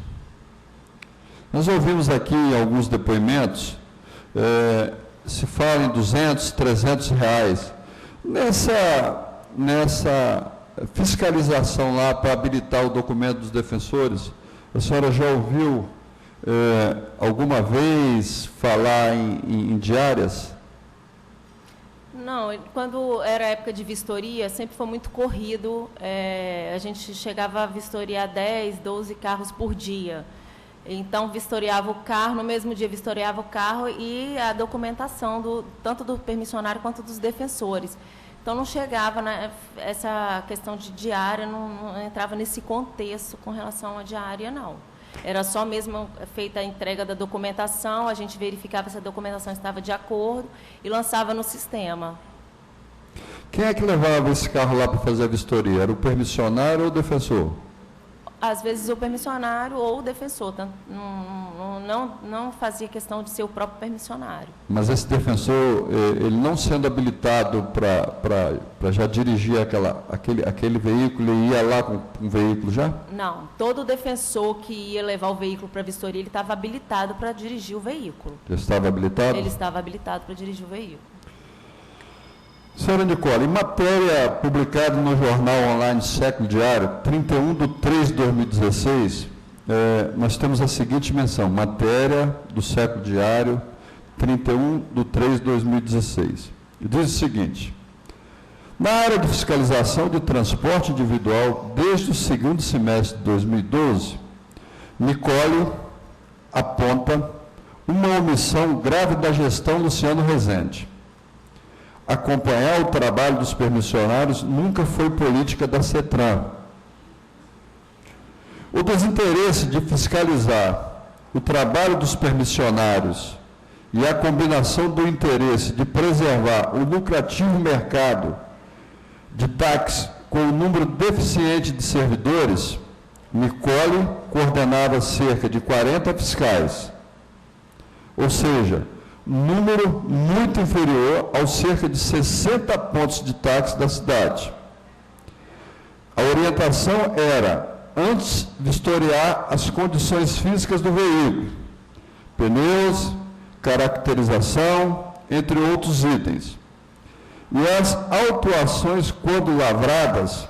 Nós ouvimos aqui em alguns depoimentos, se fala em 200, 300 reais. Nessa fiscalização lá para habilitar o documento dos defensores, a senhora já ouviu alguma vez falar em diárias? Não, quando era época de vistoria, sempre foi muito corrido. A gente chegava a vistoriar 10, 12 carros por dia. Então, vistoriava o carro, no mesmo dia vistoriava o carro e a documentação, tanto do permissionário quanto dos defensores. Então, não chegava, essa questão de diária, não entrava nesse contexto com relação à diária, não. Era só mesmo feita a entrega da documentação, a gente verificava se a documentação estava de acordo e lançava no sistema. Quem é que levava esse carro lá para fazer a vistoria? Era o permissionário ou o defensor? Às vezes o permissionário ou o defensor, não fazia questão de ser o próprio permissionário. Mas esse defensor, ele não sendo habilitado para já dirigir aquele veículo, ele ia lá com um veículo já? Não, todo defensor que ia levar o veículo para a vistoria, ele estava habilitado para dirigir o veículo. Ele estava habilitado? Ele estava habilitado para dirigir o veículo. Senhora Nicole, em matéria publicada no jornal online Século Diário, 31/3/2016, nós temos a seguinte menção, matéria do Século Diário, 31/3/2016. E diz o seguinte: na área de fiscalização de transporte individual, desde o segundo semestre de 2012, Nicole aponta uma omissão grave da gestão Luciano Rezende. Acompanhar o trabalho dos permissionários nunca foi política da CETRAN. O desinteresse de fiscalizar o trabalho dos permissionários e a combinação do interesse de preservar o lucrativo mercado de táxi com o número deficiente de servidores, Nicole coordenava cerca de 40 fiscais, ou seja, número muito inferior aos cerca de 60 pontos de táxi da cidade. A orientação era, antes, vistoriar as condições físicas do veículo, pneus, caracterização, entre outros itens. E as autuações, quando lavradas,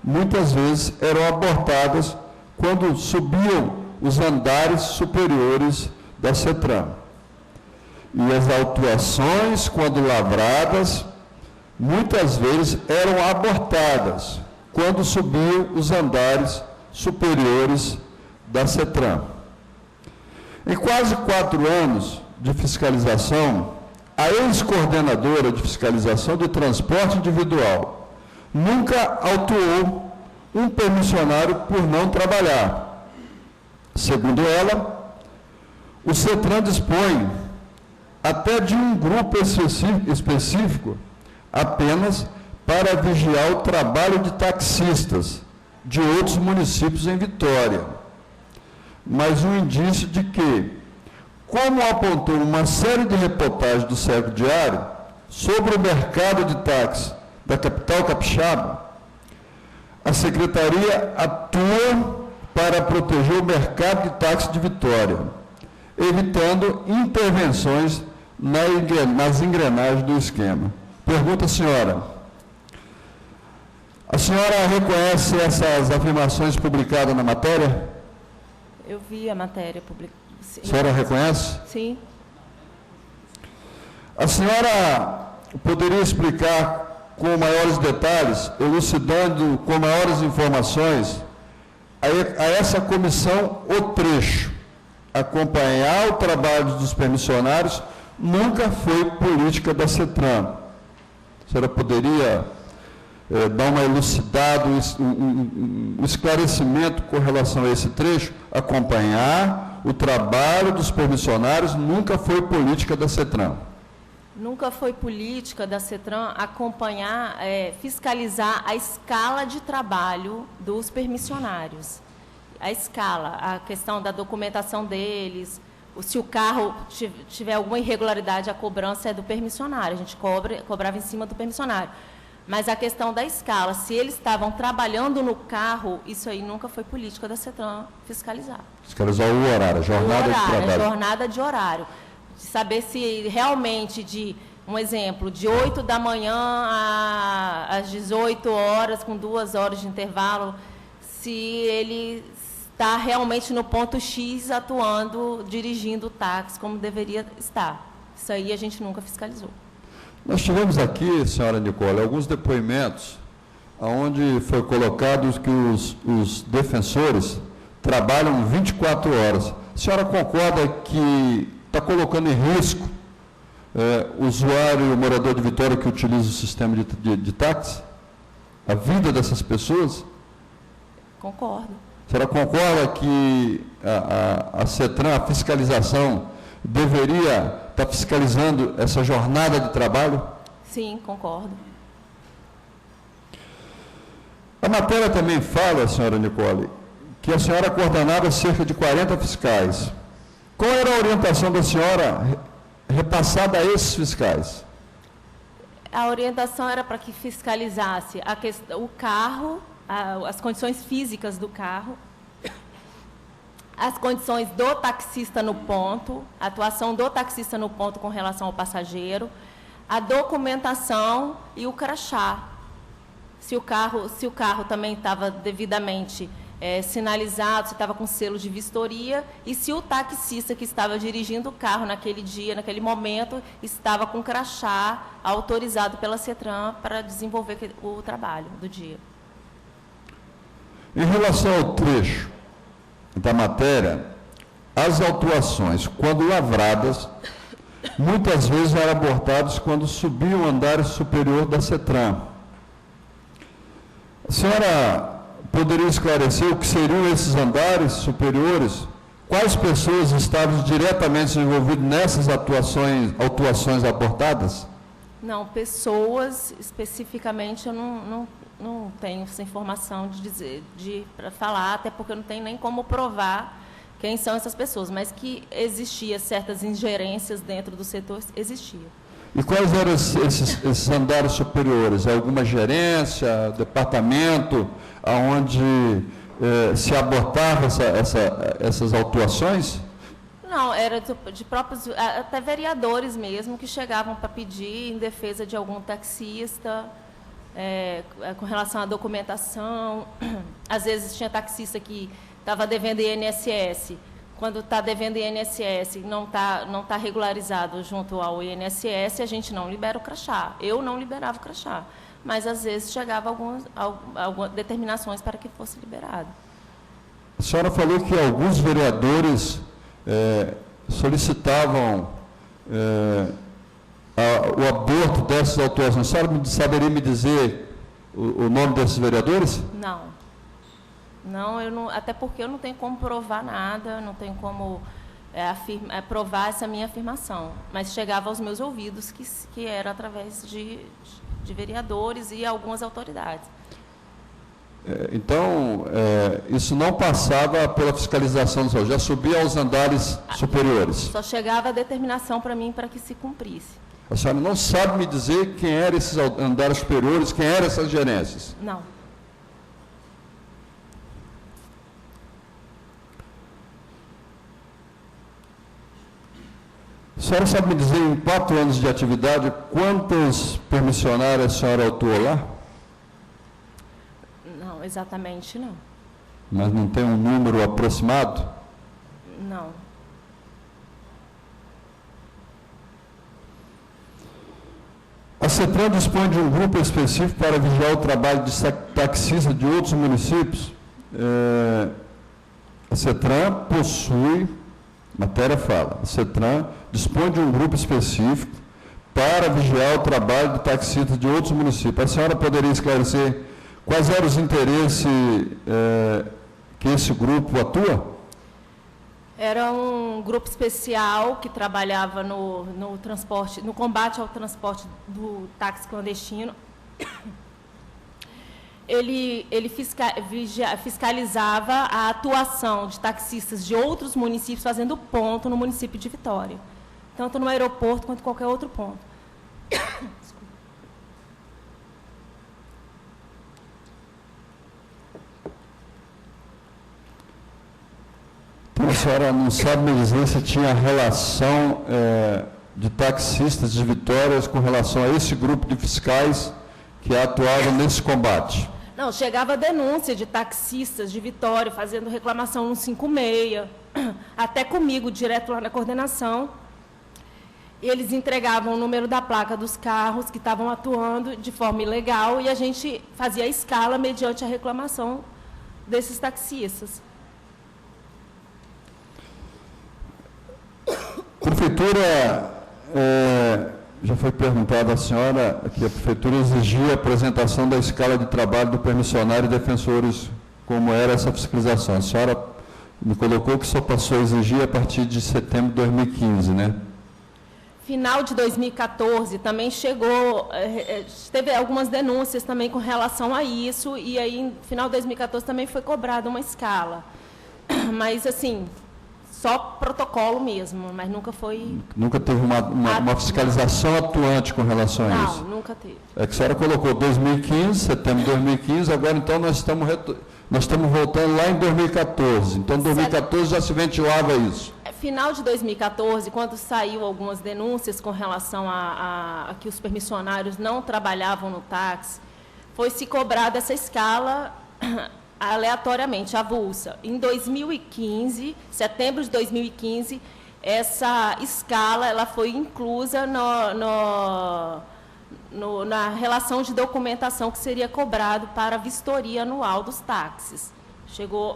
muitas vezes eram abortadas quando subiam os andares superiores da CETRAN. E as autuações, quando lavradas, muitas vezes eram abortadas quando subiam os andares superiores da CETRAN. Em quase 4 anos de fiscalização, a ex-coordenadora de fiscalização de transporte individual nunca autuou um permissionário por não trabalhar. Segundo ela, o CETRAN dispõe até de um grupo específico apenas para vigiar o trabalho de taxistas de outros municípios em Vitória. Mas um indício de que, como apontou uma série de reportagens do Século Diário sobre o mercado de táxi da capital capixaba, a Secretaria atua para proteger o mercado de táxi de Vitória, evitando intervenções nas engrenagens do esquema. Pergunta a senhora. A senhora reconhece essas afirmações publicadas na matéria? Eu vi a matéria publicada. A senhora reconhece? Sim. A senhora poderia explicar com maiores detalhes, elucidando com maiores informações a essa comissão o trecho? Acompanhar o trabalho dos permissionários nunca foi política da CETRAN. A senhora poderia dar uma elucidada, um esclarecimento com relação a esse trecho? Acompanhar o trabalho dos permissionários nunca foi política da CETRAN. Nunca foi política da CETRAN acompanhar, fiscalizar a escala de trabalho dos permissionários. A escala, a questão da documentação deles, se o carro tiver alguma irregularidade, a cobrança é do permissionário, a gente cobrava em cima do permissionário. Mas a questão da escala, se eles estavam trabalhando no carro, isso aí nunca foi política da CETRAN fiscalizar. Fiscalizar o horário, a jornada de trabalho. A jornada de horário. De saber se realmente, um exemplo, de 8 da manhã às 18 horas, com 2 horas de intervalo, se ele está realmente no ponto X atuando, dirigindo o táxi como deveria estar. Isso aí a gente nunca fiscalizou. Nós tivemos aqui, senhora Nicole, alguns depoimentos onde foi colocado que os defensores trabalham 24 horas. A senhora concorda que está colocando em risco o usuário, o morador de Vitória que utiliza o sistema de táxi? A vida dessas pessoas? Concordo. A senhora concorda que a CETRAN, a fiscalização, deveria estar fiscalizando essa jornada de trabalho? Sim, concordo. A matéria também fala, senhora Nicole, que a senhora coordenava cerca de 40 fiscais. Qual era a orientação da senhora repassada a esses fiscais? A orientação era para que fiscalizasse o carro, as condições físicas do carro, as condições do taxista no ponto, a atuação do taxista no ponto com relação ao passageiro, a documentação e o crachá. Se o carro também estava devidamente sinalizado, se estava com selo de vistoria, e se o taxista que estava dirigindo o carro naquele dia, naquele momento, estava com crachá autorizado pela CETRAN para desenvolver o trabalho do dia. Em relação ao trecho da matéria, as autuações, quando lavradas, muitas vezes eram abortadas quando subiam o andar superior da CETRAN. A senhora poderia esclarecer o que seriam esses andares superiores? Quais pessoas estavam diretamente envolvidas nessas autuações abortadas? Não, pessoas especificamente eu não tenho essa informação para falar, até porque eu não tenho nem como provar quem são essas pessoas, mas que existia certas ingerências dentro do setor, existia. E quais eram esses andares superiores? Alguma gerência, departamento, onde se abortava essas autuações? Não, era de próprios, até vereadores mesmo, que chegavam para pedir em defesa de algum taxista, com relação à documentação. Às vezes tinha taxista que estava devendo INSS. Quando está devendo INSS e não tá regularizado junto ao INSS, a gente não libera o crachá. Eu não liberava o crachá, mas às vezes chegava algumas determinações para que fosse liberado. A senhora falou que alguns vereadores solicitavam o aborto dessas autuações. A senhora saberia me dizer o nome desses vereadores? Não. Não, até porque eu não tenho como provar nada, não tenho como provar essa minha afirmação. Mas chegava aos meus ouvidos que era através de vereadores e algumas autoridades. Então, isso não passava pela fiscalização do senhor, já subia aos andares superiores? Só chegava a determinação para mim para que se cumprisse. A senhora não sabe me dizer quem eram esses andares superiores, quem eram essas gerências? Não. A senhora sabe me dizer, em 4 anos de atividade, quantos permissionários a senhora autuou lá? Não, exatamente não. Mas não tem um número aproximado? Não. A CETRAN dispõe de um grupo específico para vigiar o trabalho de taxistas de outros municípios. A CETRAN possui, matéria fala, a CETRAN dispõe de um grupo específico para vigiar o trabalho de taxistas de outros municípios. A senhora poderia esclarecer quais eram os interesses que esse grupo atua? Era um grupo especial que trabalhava no transporte, no combate ao transporte do táxi clandestino. Ele fiscalizava a atuação de taxistas de outros municípios fazendo ponto no município de Vitória, tanto no aeroporto quanto em qualquer outro ponto. A senhora não sabe me dizer se tinha relação de taxistas de Vitória com relação a esse grupo de fiscais que atuavam nesse combate? Não, chegava denúncia de taxistas de Vitória fazendo reclamação no 56, até comigo, direto lá na coordenação. Eles entregavam o número da placa dos carros que estavam atuando de forma ilegal e a gente fazia a escala mediante a reclamação desses taxistas. Prefeitura, já foi perguntado à senhora que a Prefeitura exigia a apresentação da escala de trabalho do permissionário e defensores, como era essa fiscalização. A senhora me colocou que só passou a exigir a partir de setembro de 2015, né? Final de 2014 também teve algumas denúncias também com relação a isso, e aí, no final de 2014, também foi cobrada uma escala. Mas, assim, só protocolo mesmo, mas nunca foi... Nunca teve uma fiscalização atuante com relação a isso? Não, nunca teve. É que a senhora colocou 2015, setembro de 2015, agora então nós estamos voltando lá em 2014. Então, em 2014 já se ventilava isso. Final de 2014, quando saiu algumas denúncias com relação a que os permissionários não trabalhavam no táxi, foi se cobrada essa escala aleatoriamente, avulsa. Em 2015, setembro de 2015, essa escala ela foi inclusa na relação de documentação que seria cobrado para a vistoria anual dos táxis.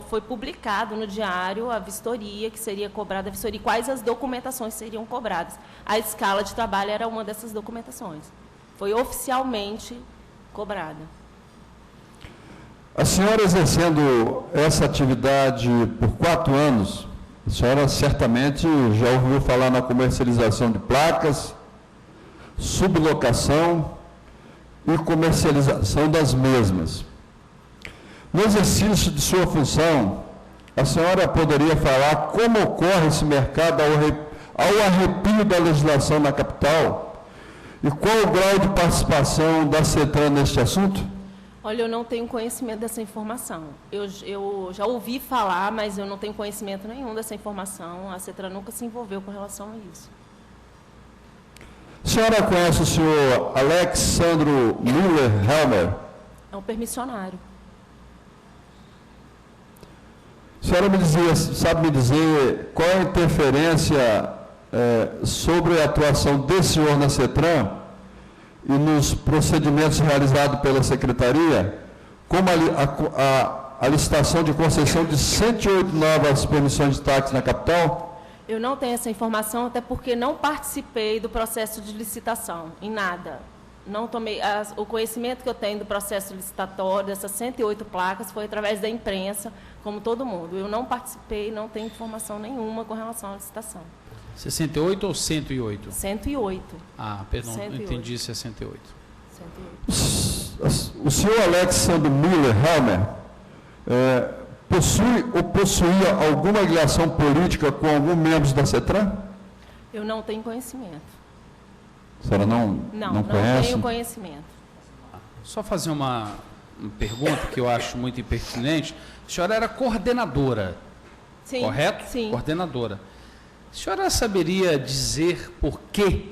Foi publicado no diário a vistoria, que seria cobrada, a vistoria, quais as documentações seriam cobradas. A escala de trabalho era uma dessas documentações. Foi oficialmente cobrada. A senhora exercendo essa atividade por 4 anos, a senhora certamente já ouviu falar na comercialização de placas, sublocação e comercialização das mesmas. No exercício de sua função, a senhora poderia falar como ocorre esse mercado ao arrepio da legislação na capital e qual o grau de participação da CETRAN neste assunto? Olha, eu não tenho conhecimento dessa informação. Eu já ouvi falar, mas eu não tenho conhecimento nenhum dessa informação. A CETRAN nunca se envolveu com relação a isso. A senhora conhece o senhor Alexandro Müller-Helmer? É um permissionário. A senhora sabe me dizer qual é a interferência sobre a atuação desse senhor na CETRAN e nos procedimentos realizados pela Secretaria, como a licitação de concessão de 108 novas permissões de táxi na capital? Eu não tenho essa informação, até porque não participei do processo de licitação, em nada. Não tomei, o conhecimento que eu tenho do processo licitatório, dessas 108 placas, foi através da imprensa, como todo mundo. Eu não participei, não tenho informação nenhuma com relação à licitação. 68 ou 108? 108. Ah, perdão, 108. Entendi, 68. 108. O senhor Alexandre Müller-Helmer possui ou possuía alguma ligação política com algum membro da CETRAN? Eu não tenho conhecimento. A senhora não conhece? Não tenho conhecimento. Só fazer uma pergunta que eu acho muito impertinente. A senhora era coordenadora, Sim, correto? sim. Coordenadora. A senhora saberia dizer por quê,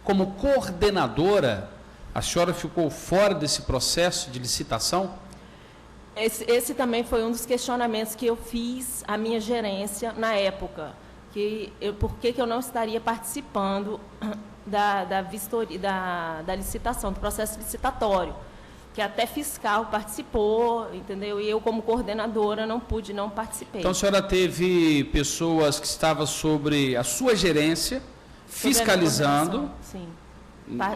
como coordenadora, a senhora ficou fora desse processo de licitação? Esse também foi um dos questionamentos que eu fiz à minha gerência na época. Por que eu não estaria participando da vistoria, da licitação, do processo licitatório, que até fiscal participou, entendeu? E eu, como coordenadora, não participei. Então, a senhora teve pessoas que estavam sobre a sua gerência, fiscalizando. Sim.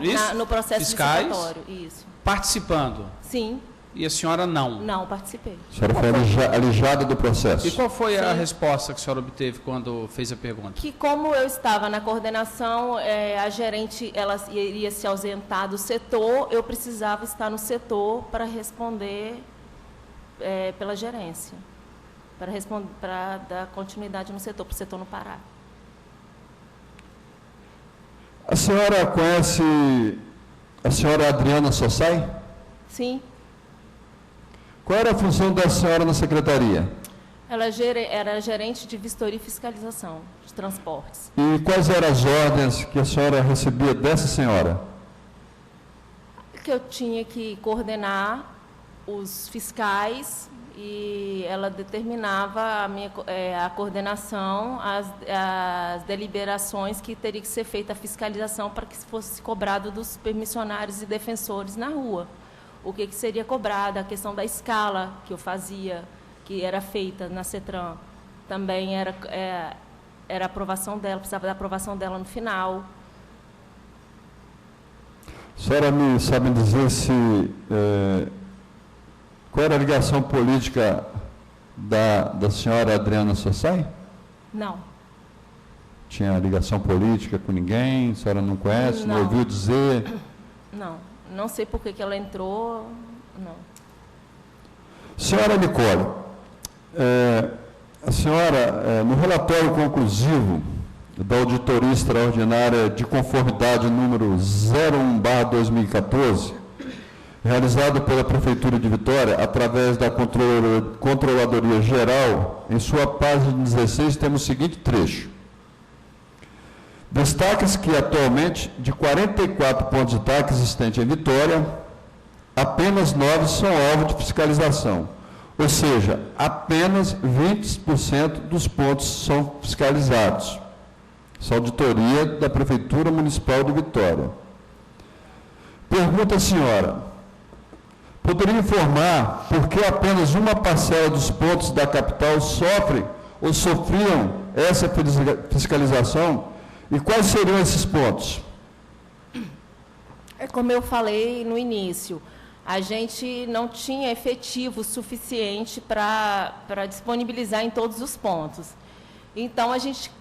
Isso? No processo fiscais, licitatório, isso. Participando. Sim. E a senhora não? Não participei. A senhora foi alijada do processo. E qual foi a Sim. resposta que a senhora obteve quando fez a pergunta? Que como eu estava na coordenação, a gerente ela iria se ausentar do setor, eu precisava estar no setor para responder pela gerência, para dar continuidade no setor, para o setor não parar. A senhora conhece a senhora Adriana Sossai? Sim. Qual era a função da senhora na secretaria? Ela era gerente de vistoria e fiscalização de transportes. E quais eram as ordens que a senhora recebia dessa senhora? Que eu tinha que coordenar os fiscais e ela determinava a coordenação, as deliberações que teria que ser feita a fiscalização para que fosse cobrado dos permissionários e defensores na rua. O que seria cobrado, a questão da escala que eu fazia, que era feita na CETRAN, também era aprovação dela, precisava da aprovação dela no final. A senhora me sabe dizer qual era a ligação política da senhora Adriana Sossai? Não. Tinha ligação política com ninguém? A senhora não conhece? Não ouviu dizer? Não sei por que ela entrou, não. Senhora Nicole, a senhora, no relatório conclusivo da Auditoria Extraordinária de Conformidade número 01/2014, realizado pela Prefeitura de Vitória, através da Controladoria Geral, em sua página 16, temos o seguinte trecho. Destaca-se que, atualmente, de 44 pontos de TAC existentes em Vitória, apenas 9 são alvo de fiscalização. Ou seja, apenas 20% dos pontos são fiscalizados. Essa auditoria da Prefeitura Municipal de Vitória. Pergunta a senhora, poderia informar por que apenas uma parcela dos pontos da capital sofrem ou sofriam essa fiscalização? E quais seriam esses pontos? Como eu falei no início, a gente não tinha efetivo suficiente para disponibilizar em todos os pontos. Então, a gente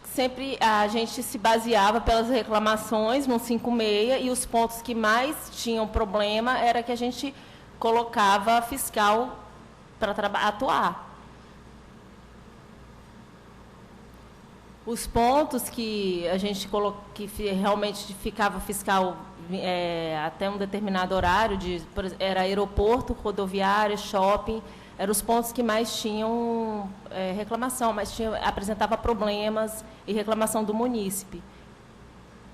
se baseava pelas reclamações no 56, e os pontos que mais tinham problema era que a gente colocava fiscal para atuar. Os pontos que a gente que realmente ficava fiscal até um determinado horário, era aeroporto, rodoviária, shopping, eram os pontos que mais tinham reclamação, apresentava problemas e reclamação do munícipe.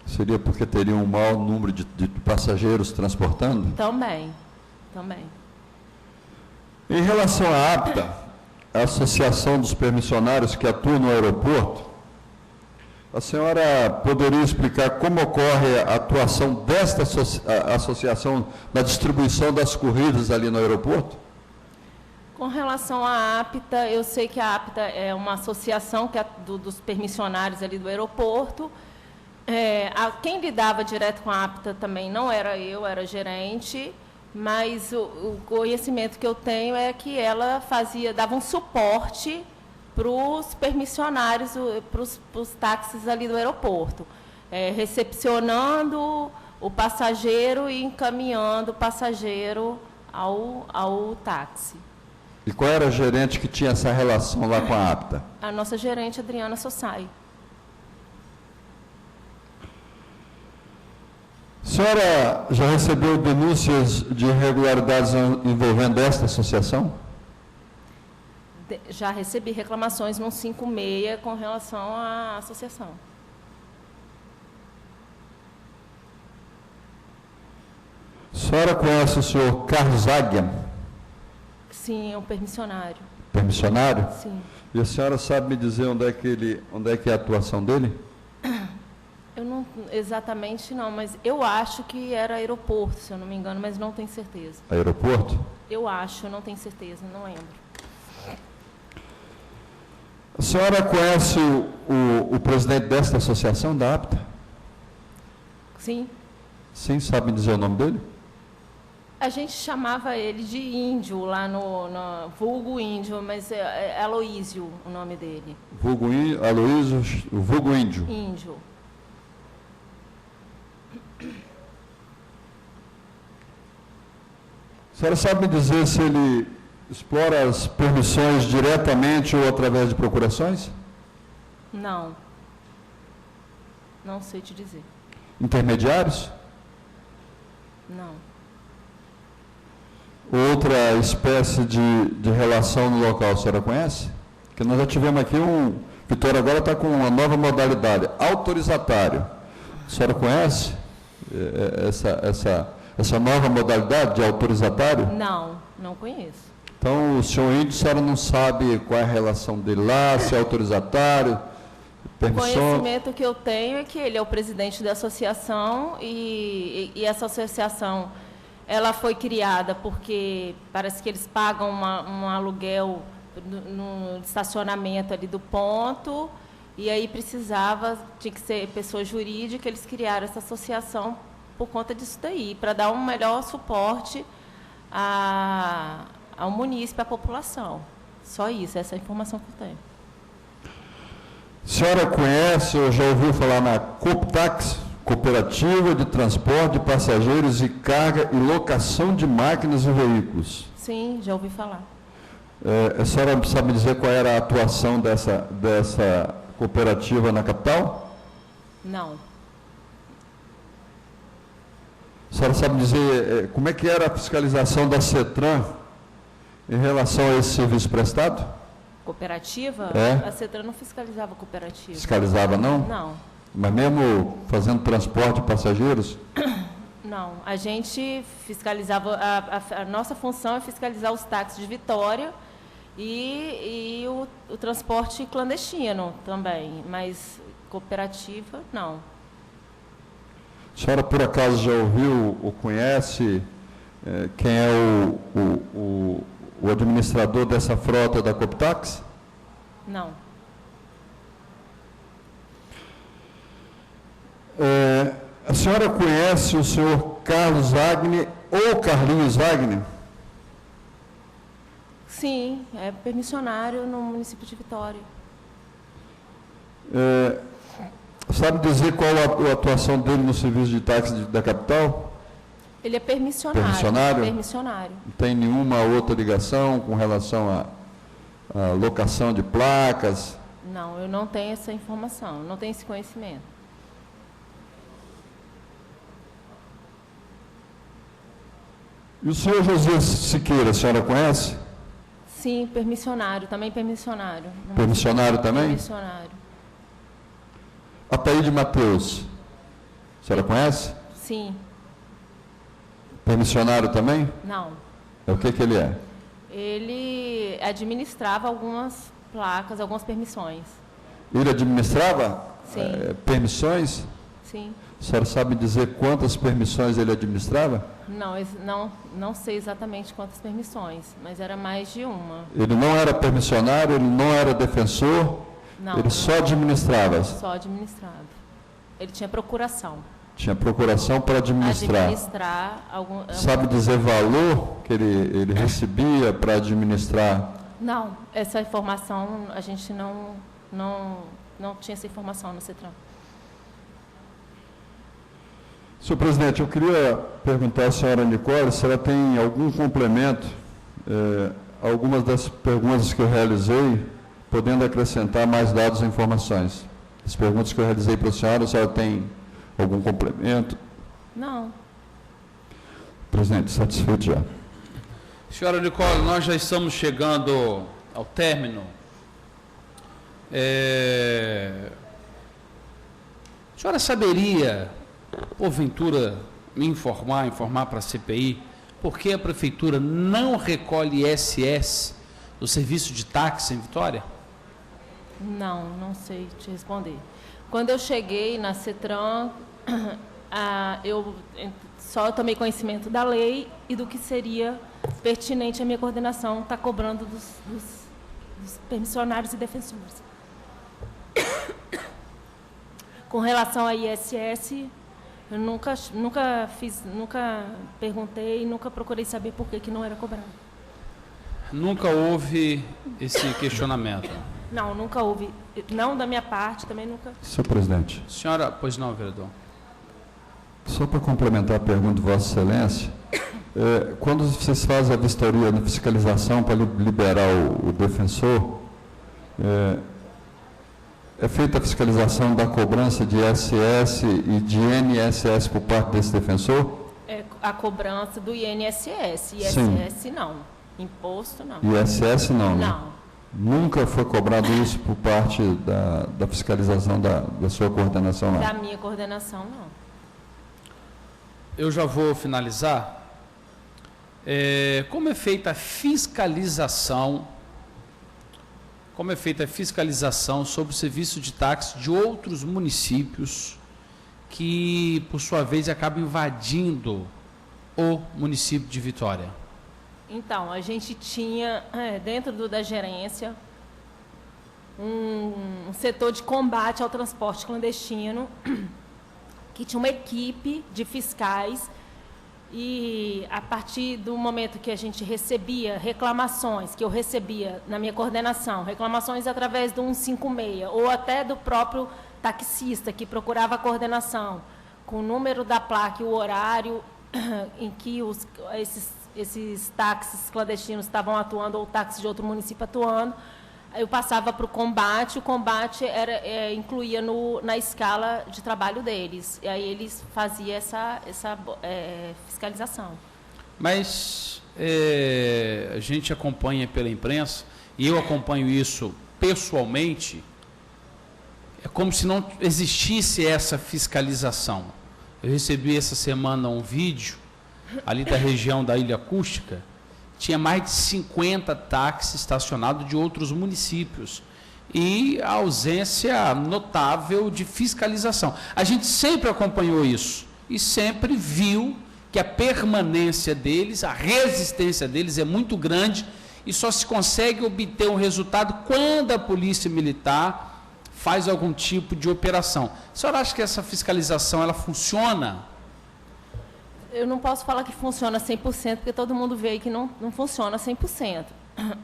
Seria porque teria um maior número de passageiros transportando? Também. Em relação à APTA, a Associação dos Permissionários que atuam no aeroporto, a senhora poderia explicar como ocorre a atuação desta associação na distribuição das corridas ali no aeroporto? Com relação à APTA, eu sei que a APTA é uma associação que dos permissionários ali do aeroporto. Quem lidava direto com a APTA também não era eu, era gerente, mas o conhecimento que eu tenho é que ela dava um suporte para os permissionários, para os táxis ali do aeroporto, recepcionando o passageiro e encaminhando o passageiro ao táxi. E qual era a gerente que tinha essa relação lá com a APTA? A nossa gerente, Adriana Sossai. A senhora já recebeu denúncias de irregularidades envolvendo esta associação? Já recebi reclamações no 56 com relação à associação. A senhora conhece o senhor Carlos Águia? Sim, é um permissionário. Permissionário? Sim. E a senhora sabe me dizer onde é que é a atuação dele? exatamente não, mas eu acho que era aeroporto, se eu não me engano, mas não tenho certeza. Aeroporto? Eu acho, não tenho certeza, não lembro. A senhora conhece o presidente desta associação, da APTA? Sim. Sim, sabe dizer o nome dele? A gente chamava ele de índio, lá no vulgo índio, mas é Aloísio o nome dele. Vulgo Aloísio, o vulgo índio. Índio. A senhora sabe me dizer se ele explora as permissões diretamente ou através de procurações? Não. Não sei te dizer. Intermediários? Não. Outra espécie de relação no local, a senhora conhece? Porque nós já tivemos aqui Vitória agora está com uma nova modalidade, autorizatário. A senhora conhece essa nova modalidade de autorizatário? Não, não conheço. Então, o senhor índio, a senhora não sabe qual é a relação dele lá, se é autorizatário, permissão? O conhecimento que eu tenho é que ele é o presidente da associação e essa associação, ela foi criada porque parece que eles pagam um aluguel no estacionamento ali do ponto, e aí tinha que ser pessoa jurídica, eles criaram essa associação por conta disso daí, para dar um melhor suporte ao munícipe, à população. Só isso, essa é a informação que eu tenho. A senhora conhece ou já ouviu falar na Coptax? Cooperativa de Transporte de Passageiros e Carga e Locação de Máquinas e Veículos. Sim, já ouvi falar. A senhora sabe dizer qual era a atuação dessa cooperativa na capital? Não. A senhora sabe dizer como é que era a fiscalização da CETRAN em relação a esse serviço prestado? Cooperativa? É. A CETRAN não fiscalizava a cooperativa. Fiscalizava, não? Não. Mas mesmo fazendo transporte de passageiros? Não, a gente fiscalizava, a nossa função é fiscalizar os táxis de Vitória e o transporte clandestino também, mas cooperativa, não. A senhora, por acaso, já ouviu ou conhece quem é o administrador dessa frota da Coptax? Não. A senhora conhece o senhor Carlos Wagner ou Carlinhos Wagner? Sim, é permissionário no município de Vitória. Sabe dizer qual a atuação dele no serviço de táxi da capital? Ele é permissionário. Permissionário? Permissionário. Não tem nenhuma outra ligação com relação à locação de placas? Não, eu não tenho essa informação, não tenho esse conhecimento. E o senhor José Siqueira, a senhora conhece? Sim, permissionário, também permissionário. Permissionário também? Permissionário. Ataíde Mateus, a senhora conhece? Sim. Permissionário também? Não. O que ele é? Ele administrava algumas placas, algumas permissões. Ele administrava Sim. Permissões? Sim. A senhora sabe dizer quantas permissões ele administrava? Não sei exatamente quantas permissões, mas era mais de uma. Ele não era permissionário, ele não era defensor, Não. ele só administrava? Só administrava. Ele tinha procuração. Tinha procuração para administrar. Administrar algum. Sabe dizer valor que ele recebia para administrar? Não, essa informação, a gente não tinha essa informação no CETRAN. Senhor presidente, eu queria perguntar à senhora Nicole se ela tem algum complemento, algumas das perguntas que eu realizei, podendo acrescentar mais dados e informações. As perguntas que eu realizei para a senhora tem algum complemento? Não. Presidente, satisfeito já. Senhora Nicole, nós já estamos chegando ao término. A senhora saberia, porventura, me informar para a CPI, por que a Prefeitura não recolhe ISS do serviço de táxi em Vitória? Não sei te responder. Quando eu cheguei na CETRAN, Eu só tomei conhecimento da lei e do que seria pertinente a minha coordenação estar cobrando dos permissionários e defensores. Com relação à ISS, eu nunca perguntei, nunca procurei saber por que não era cobrado. Nunca houve esse questionamento? Não, nunca houve. Não da minha parte, também nunca. Senhor presidente. Senhora, pois não, vereador. Só para complementar a pergunta de Vossa Excelência, quando vocês fazem a vistoria na fiscalização para liberar o defensor, é feita a fiscalização da cobrança de ISS e de INSS por parte desse defensor? É a cobrança do INSS. ISS Sim. Não. Imposto não. ISS não, né? Não. Nunca foi cobrado isso por parte da fiscalização da sua coordenação, não? Da minha coordenação, não. Eu já vou finalizar. Como é feita a fiscalização? Como é feita a fiscalização sobre o serviço de táxi de outros municípios que, por sua vez, acabam invadindo o município de Vitória? Então, a gente tinha, dentro da gerência, um setor de combate ao transporte clandestino, que tinha uma equipe de fiscais, e a partir do momento que a gente recebia reclamações, que eu recebia na minha coordenação, reclamações através do 156, ou até do próprio taxista que procurava a coordenação, com o número da placa e o horário em que esses táxis clandestinos estavam atuando, ou táxis de outro município atuando, eu passava para o combate incluía na escala de trabalho deles, e aí eles faziam essa fiscalização. Mas a gente acompanha pela imprensa, e eu acompanho isso pessoalmente, é como se não existisse essa fiscalização. Eu recebi essa semana um vídeo, ali da região da Ilha Acústica, tinha mais de 50 táxis estacionados de outros municípios e a ausência notável de fiscalização. A gente sempre acompanhou isso e sempre viu que a permanência deles, a resistência deles é muito grande e só se consegue obter um resultado quando a Polícia Militar faz algum tipo de operação. A senhora acha que essa fiscalização ela funciona? Eu não posso falar que funciona 100%, porque todo mundo vê que não funciona 100%.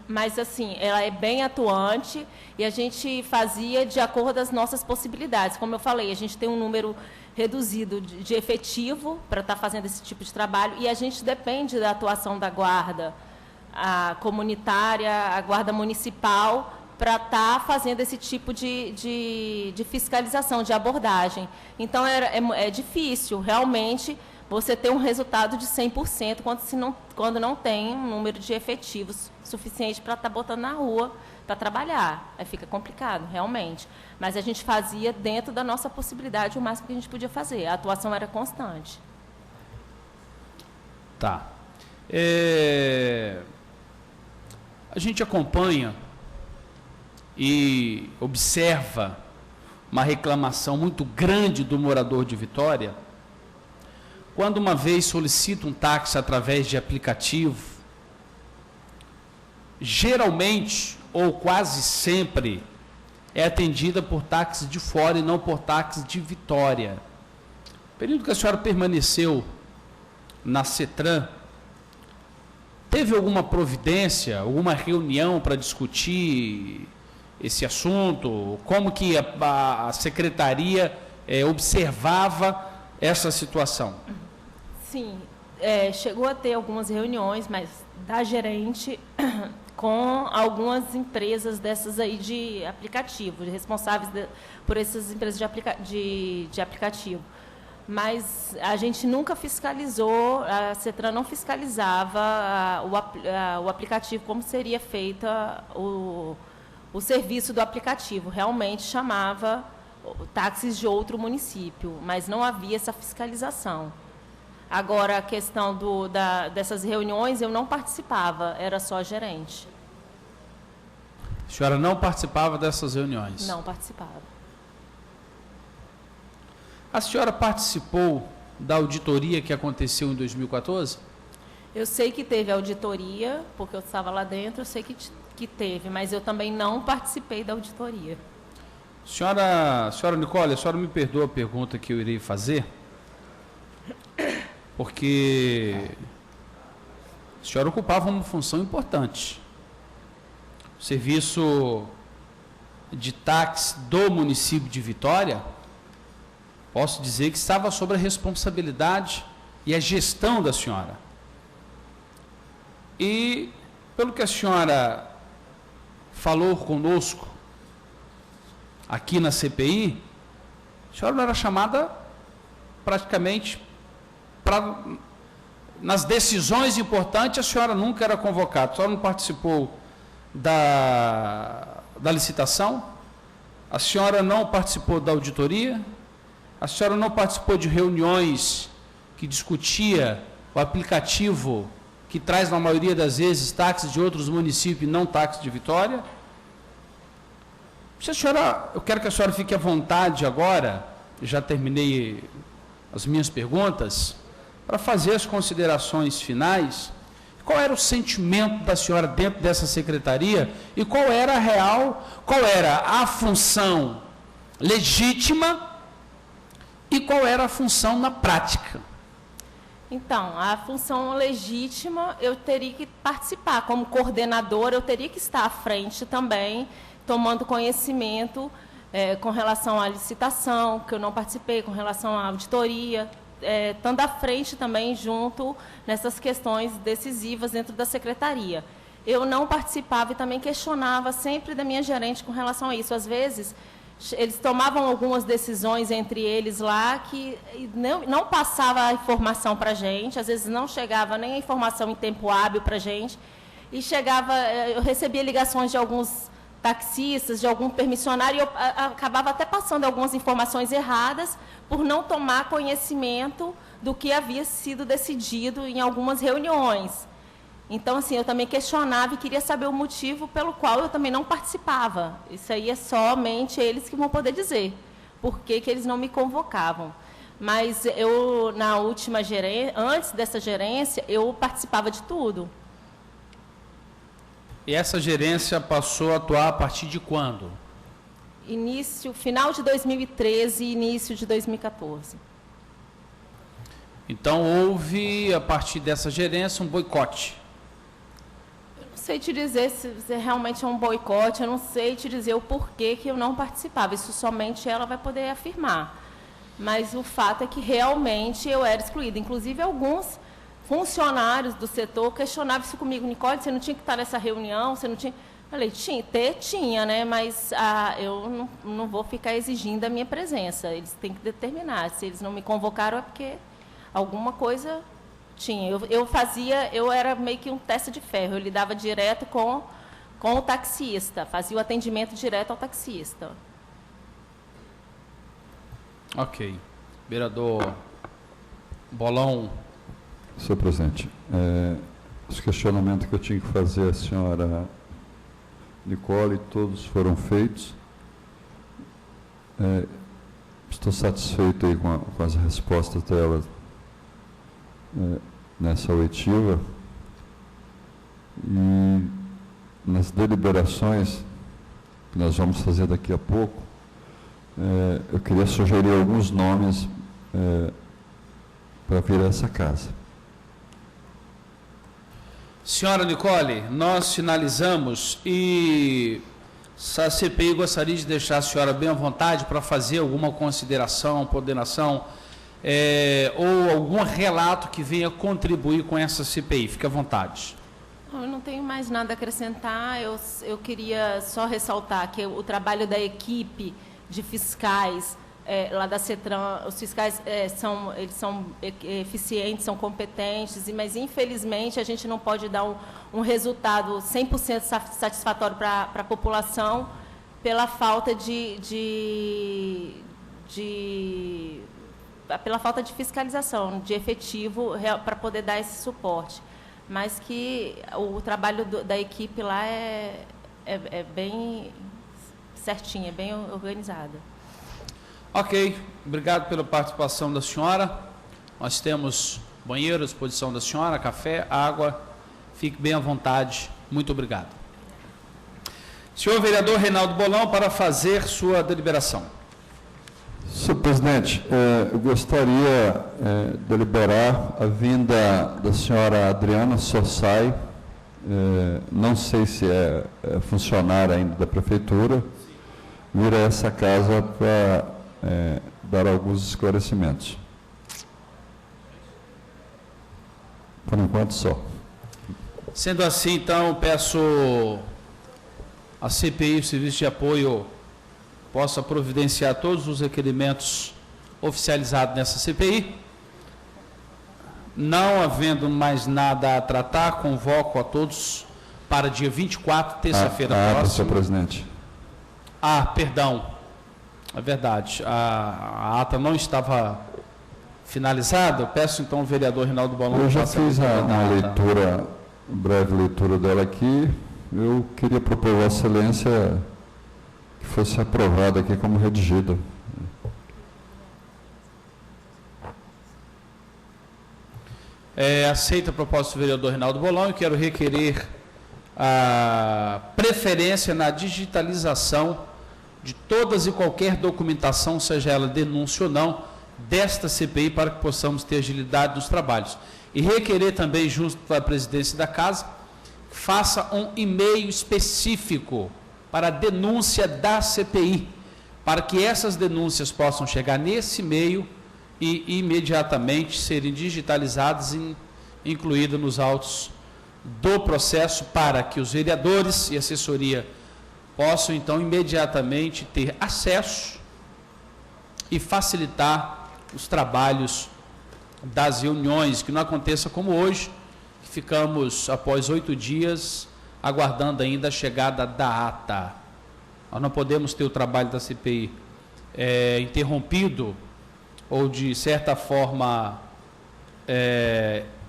Mas, assim, ela é bem atuante e a gente fazia de acordo com as nossas possibilidades. Como eu falei, a gente tem um número reduzido de efetivo para estar fazendo esse tipo de trabalho e a gente depende da atuação da guarda comunitária, a guarda municipal, para estar fazendo esse tipo de fiscalização, de abordagem. Então, é difícil, realmente, você ter um resultado de 100% quando não tem um número de efetivos suficiente para estar botando na rua para trabalhar. Aí fica complicado, realmente. Mas a gente fazia dentro da nossa possibilidade o máximo que a gente podia fazer. A atuação era constante. Tá. A gente acompanha e observa uma reclamação muito grande do morador de Vitória, quando uma vez solicita um táxi através de aplicativo, geralmente, ou quase sempre, é atendida por táxis de fora e não por táxis de Vitória. No período que a senhora permaneceu na CETRAN, teve alguma providência, alguma reunião para discutir esse assunto? Como que a secretaria observava essa situação? Sim, chegou a ter algumas reuniões, mas da gerente com algumas empresas dessas aí de aplicativo, responsáveis por essas empresas de aplicativo. Mas a gente nunca fiscalizou, a CETRAN não fiscalizava o aplicativo, como seria feita o serviço do aplicativo. Realmente chamava táxis de outro município, mas não havia essa fiscalização. Agora, a questão dessas reuniões, eu não participava, era só a gerente. A senhora não participava dessas reuniões? Não participava. A senhora participou da auditoria que aconteceu em 2014? Eu sei que teve auditoria, porque eu estava lá dentro, eu sei que teve, mas eu também não participei da auditoria. Senhora Nicole, a senhora me perdoa a pergunta que eu irei fazer, porque a senhora ocupava uma função importante. O serviço de táxi do município de Vitória, posso dizer que estava sob a responsabilidade e a gestão da senhora. E, pelo que a senhora falou conosco aqui na CPI, a senhora não era chamada praticamente nas decisões importantes, a senhora nunca era convocada, a senhora não participou da licitação, a senhora não participou da auditoria, a senhora não participou de reuniões que discutia o aplicativo que traz, na maioria das vezes, táxis de outros municípios e não táxis de Vitória. Se a senhora, eu quero que a senhora fique à vontade agora, já terminei as minhas perguntas, para fazer as considerações finais. Qual era o sentimento da senhora dentro dessa secretaria e qual era a função legítima e qual era a função na prática? Então, a função legítima, eu teria que participar. Como coordenadora, eu teria que estar à frente também, tomando conhecimento com relação à licitação, que eu não participei, com relação à auditoria, estando à frente também junto nessas questões decisivas dentro da secretaria. Eu não participava e também questionava sempre da minha gerente com relação a isso. Às vezes, eles tomavam algumas decisões entre eles lá que não passava a informação para a gente, às vezes não chegava nem a informação em tempo hábil para a gente, e eu recebia ligações de alguns taxistas, de algum permissionário, e eu acabava até passando algumas informações erradas por não tomar conhecimento do que havia sido decidido em algumas reuniões. Então, assim, eu também questionava e queria saber o motivo pelo qual eu também não participava. Isso aí é somente eles que vão poder dizer por que eles não me convocavam. Mas eu, na última gerência, antes dessa gerência, eu participava de tudo. E essa gerência passou a atuar a partir de quando? Final de 2013 e início de 2014. Então, houve, a partir dessa gerência, um boicote. Não sei te dizer se realmente é um boicote, eu não sei te dizer o porquê que eu não participava, isso somente ela vai poder afirmar. Mas o fato é que realmente eu era excluída. Inclusive, alguns funcionários do setor questionavam isso comigo: Nicole, você não tinha que estar nessa reunião, você não tinha... Eu falei, tinha, né? Mas eu não vou ficar exigindo a minha presença, eles têm que determinar. Se eles não me convocaram é porque alguma coisa... tinha. Eu era meio que um teste de ferro, eu lidava direto com o taxista, fazia o atendimento direto ao taxista. Ok. Vereador Bolão. Senhor presidente, os questionamentos que eu tinha que fazer à senhora Nicole, todos foram feitos. Estou satisfeito aí com as respostas dela nessa oitiva, e nas deliberações que nós vamos fazer daqui a pouco, eu queria sugerir alguns nomes para vir a essa casa. Senhora Nicole, nós finalizamos e a CPI gostaria de deixar a senhora bem à vontade para fazer alguma consideração, ponderação, ou algum relato que venha contribuir com essa CPI. Fique à vontade. Eu não tenho mais nada a acrescentar, eu queria só ressaltar que o trabalho da equipe de fiscais lá da CETRAN, os fiscais eles são eficientes, são competentes, mas infelizmente a gente não pode dar um resultado 100% satisfatório para a população pela falta pela falta de fiscalização, de efetivo para poder dar esse suporte. Mas que o trabalho da equipe lá é bem certinho, é bem organizado. Ok, obrigado pela participação da senhora. Nós temos banheiro à disposição da senhora, café, água. Fique bem à vontade. Muito obrigado. Senhor vereador Reinaldo Bolão, para fazer sua deliberação. Senhor presidente, eu gostaria de deliberar a vinda da senhora Adriana Sossai, não sei se é funcionária ainda da prefeitura, vir a essa casa para dar alguns esclarecimentos. Por enquanto, só. Sendo assim, então, peço a CPI, o Serviço de Apoio, possa providenciar todos os requerimentos oficializados nessa CPI. Não havendo mais nada a tratar, convoco a todos para dia 24, terça-feira próxima. Senhor presidente. Perdão. É verdade. A ata não estava finalizada. Eu peço, então, ao vereador Reinaldo Bolão... Eu já fiz uma leitura, breve leitura dela aqui. Eu queria propor a Vossa Excelência que fosse aprovada aqui como redigida. Aceita a proposta do vereador Reinaldo Bolão e quero requerer a preferência na digitalização de todas e qualquer documentação, seja ela denúncia ou não, desta CPI, para que possamos ter agilidade nos trabalhos. E requerer também, junto à presidência da Casa, que faça um e-mail específico para a denúncia da CPI, para que essas denúncias possam chegar nesse e-mail e imediatamente serem digitalizadas e incluídas nos autos do processo, para que os vereadores e assessoria possam, então, imediatamente ter acesso e facilitar os trabalhos das reuniões, que não aconteça como hoje, que ficamos, após 8 dias, aguardando ainda a chegada da ata. Nós não podemos ter o trabalho da CPI interrompido ou, de certa forma,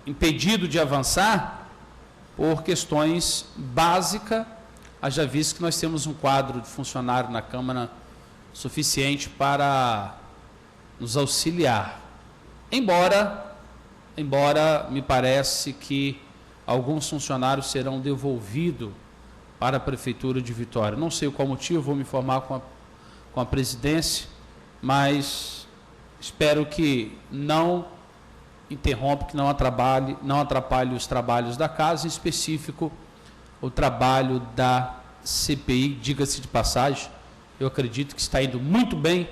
impedido de avançar por questões básicas, haja visto que nós temos um quadro de funcionário na Câmara suficiente para nos auxiliar. Embora me parece que alguns funcionários serão devolvidos para a Prefeitura de Vitória. Não sei qual motivo, vou me informar com a presidência, mas espero que não interrompa, que não atrapalhe os trabalhos da casa, em específico o trabalho da CPI. Diga-se de passagem, eu acredito que está indo muito bem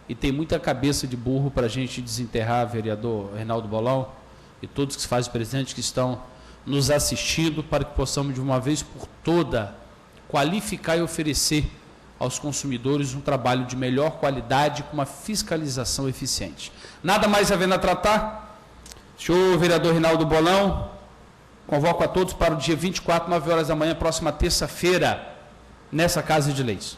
e tem muita cabeça de burro para a gente desenterrar, vereador Reinaldo Bolão, e todos que se fazem presentes, que estão nos assistindo, para que possamos, de uma vez por toda, qualificar e oferecer aos consumidores um trabalho de melhor qualidade, com uma fiscalização eficiente. Nada mais havendo a tratar, senhor vereador Reinaldo Bolão, convoco a todos para o dia 24, 9 horas da manhã, próxima terça-feira, nessa Casa de Leis.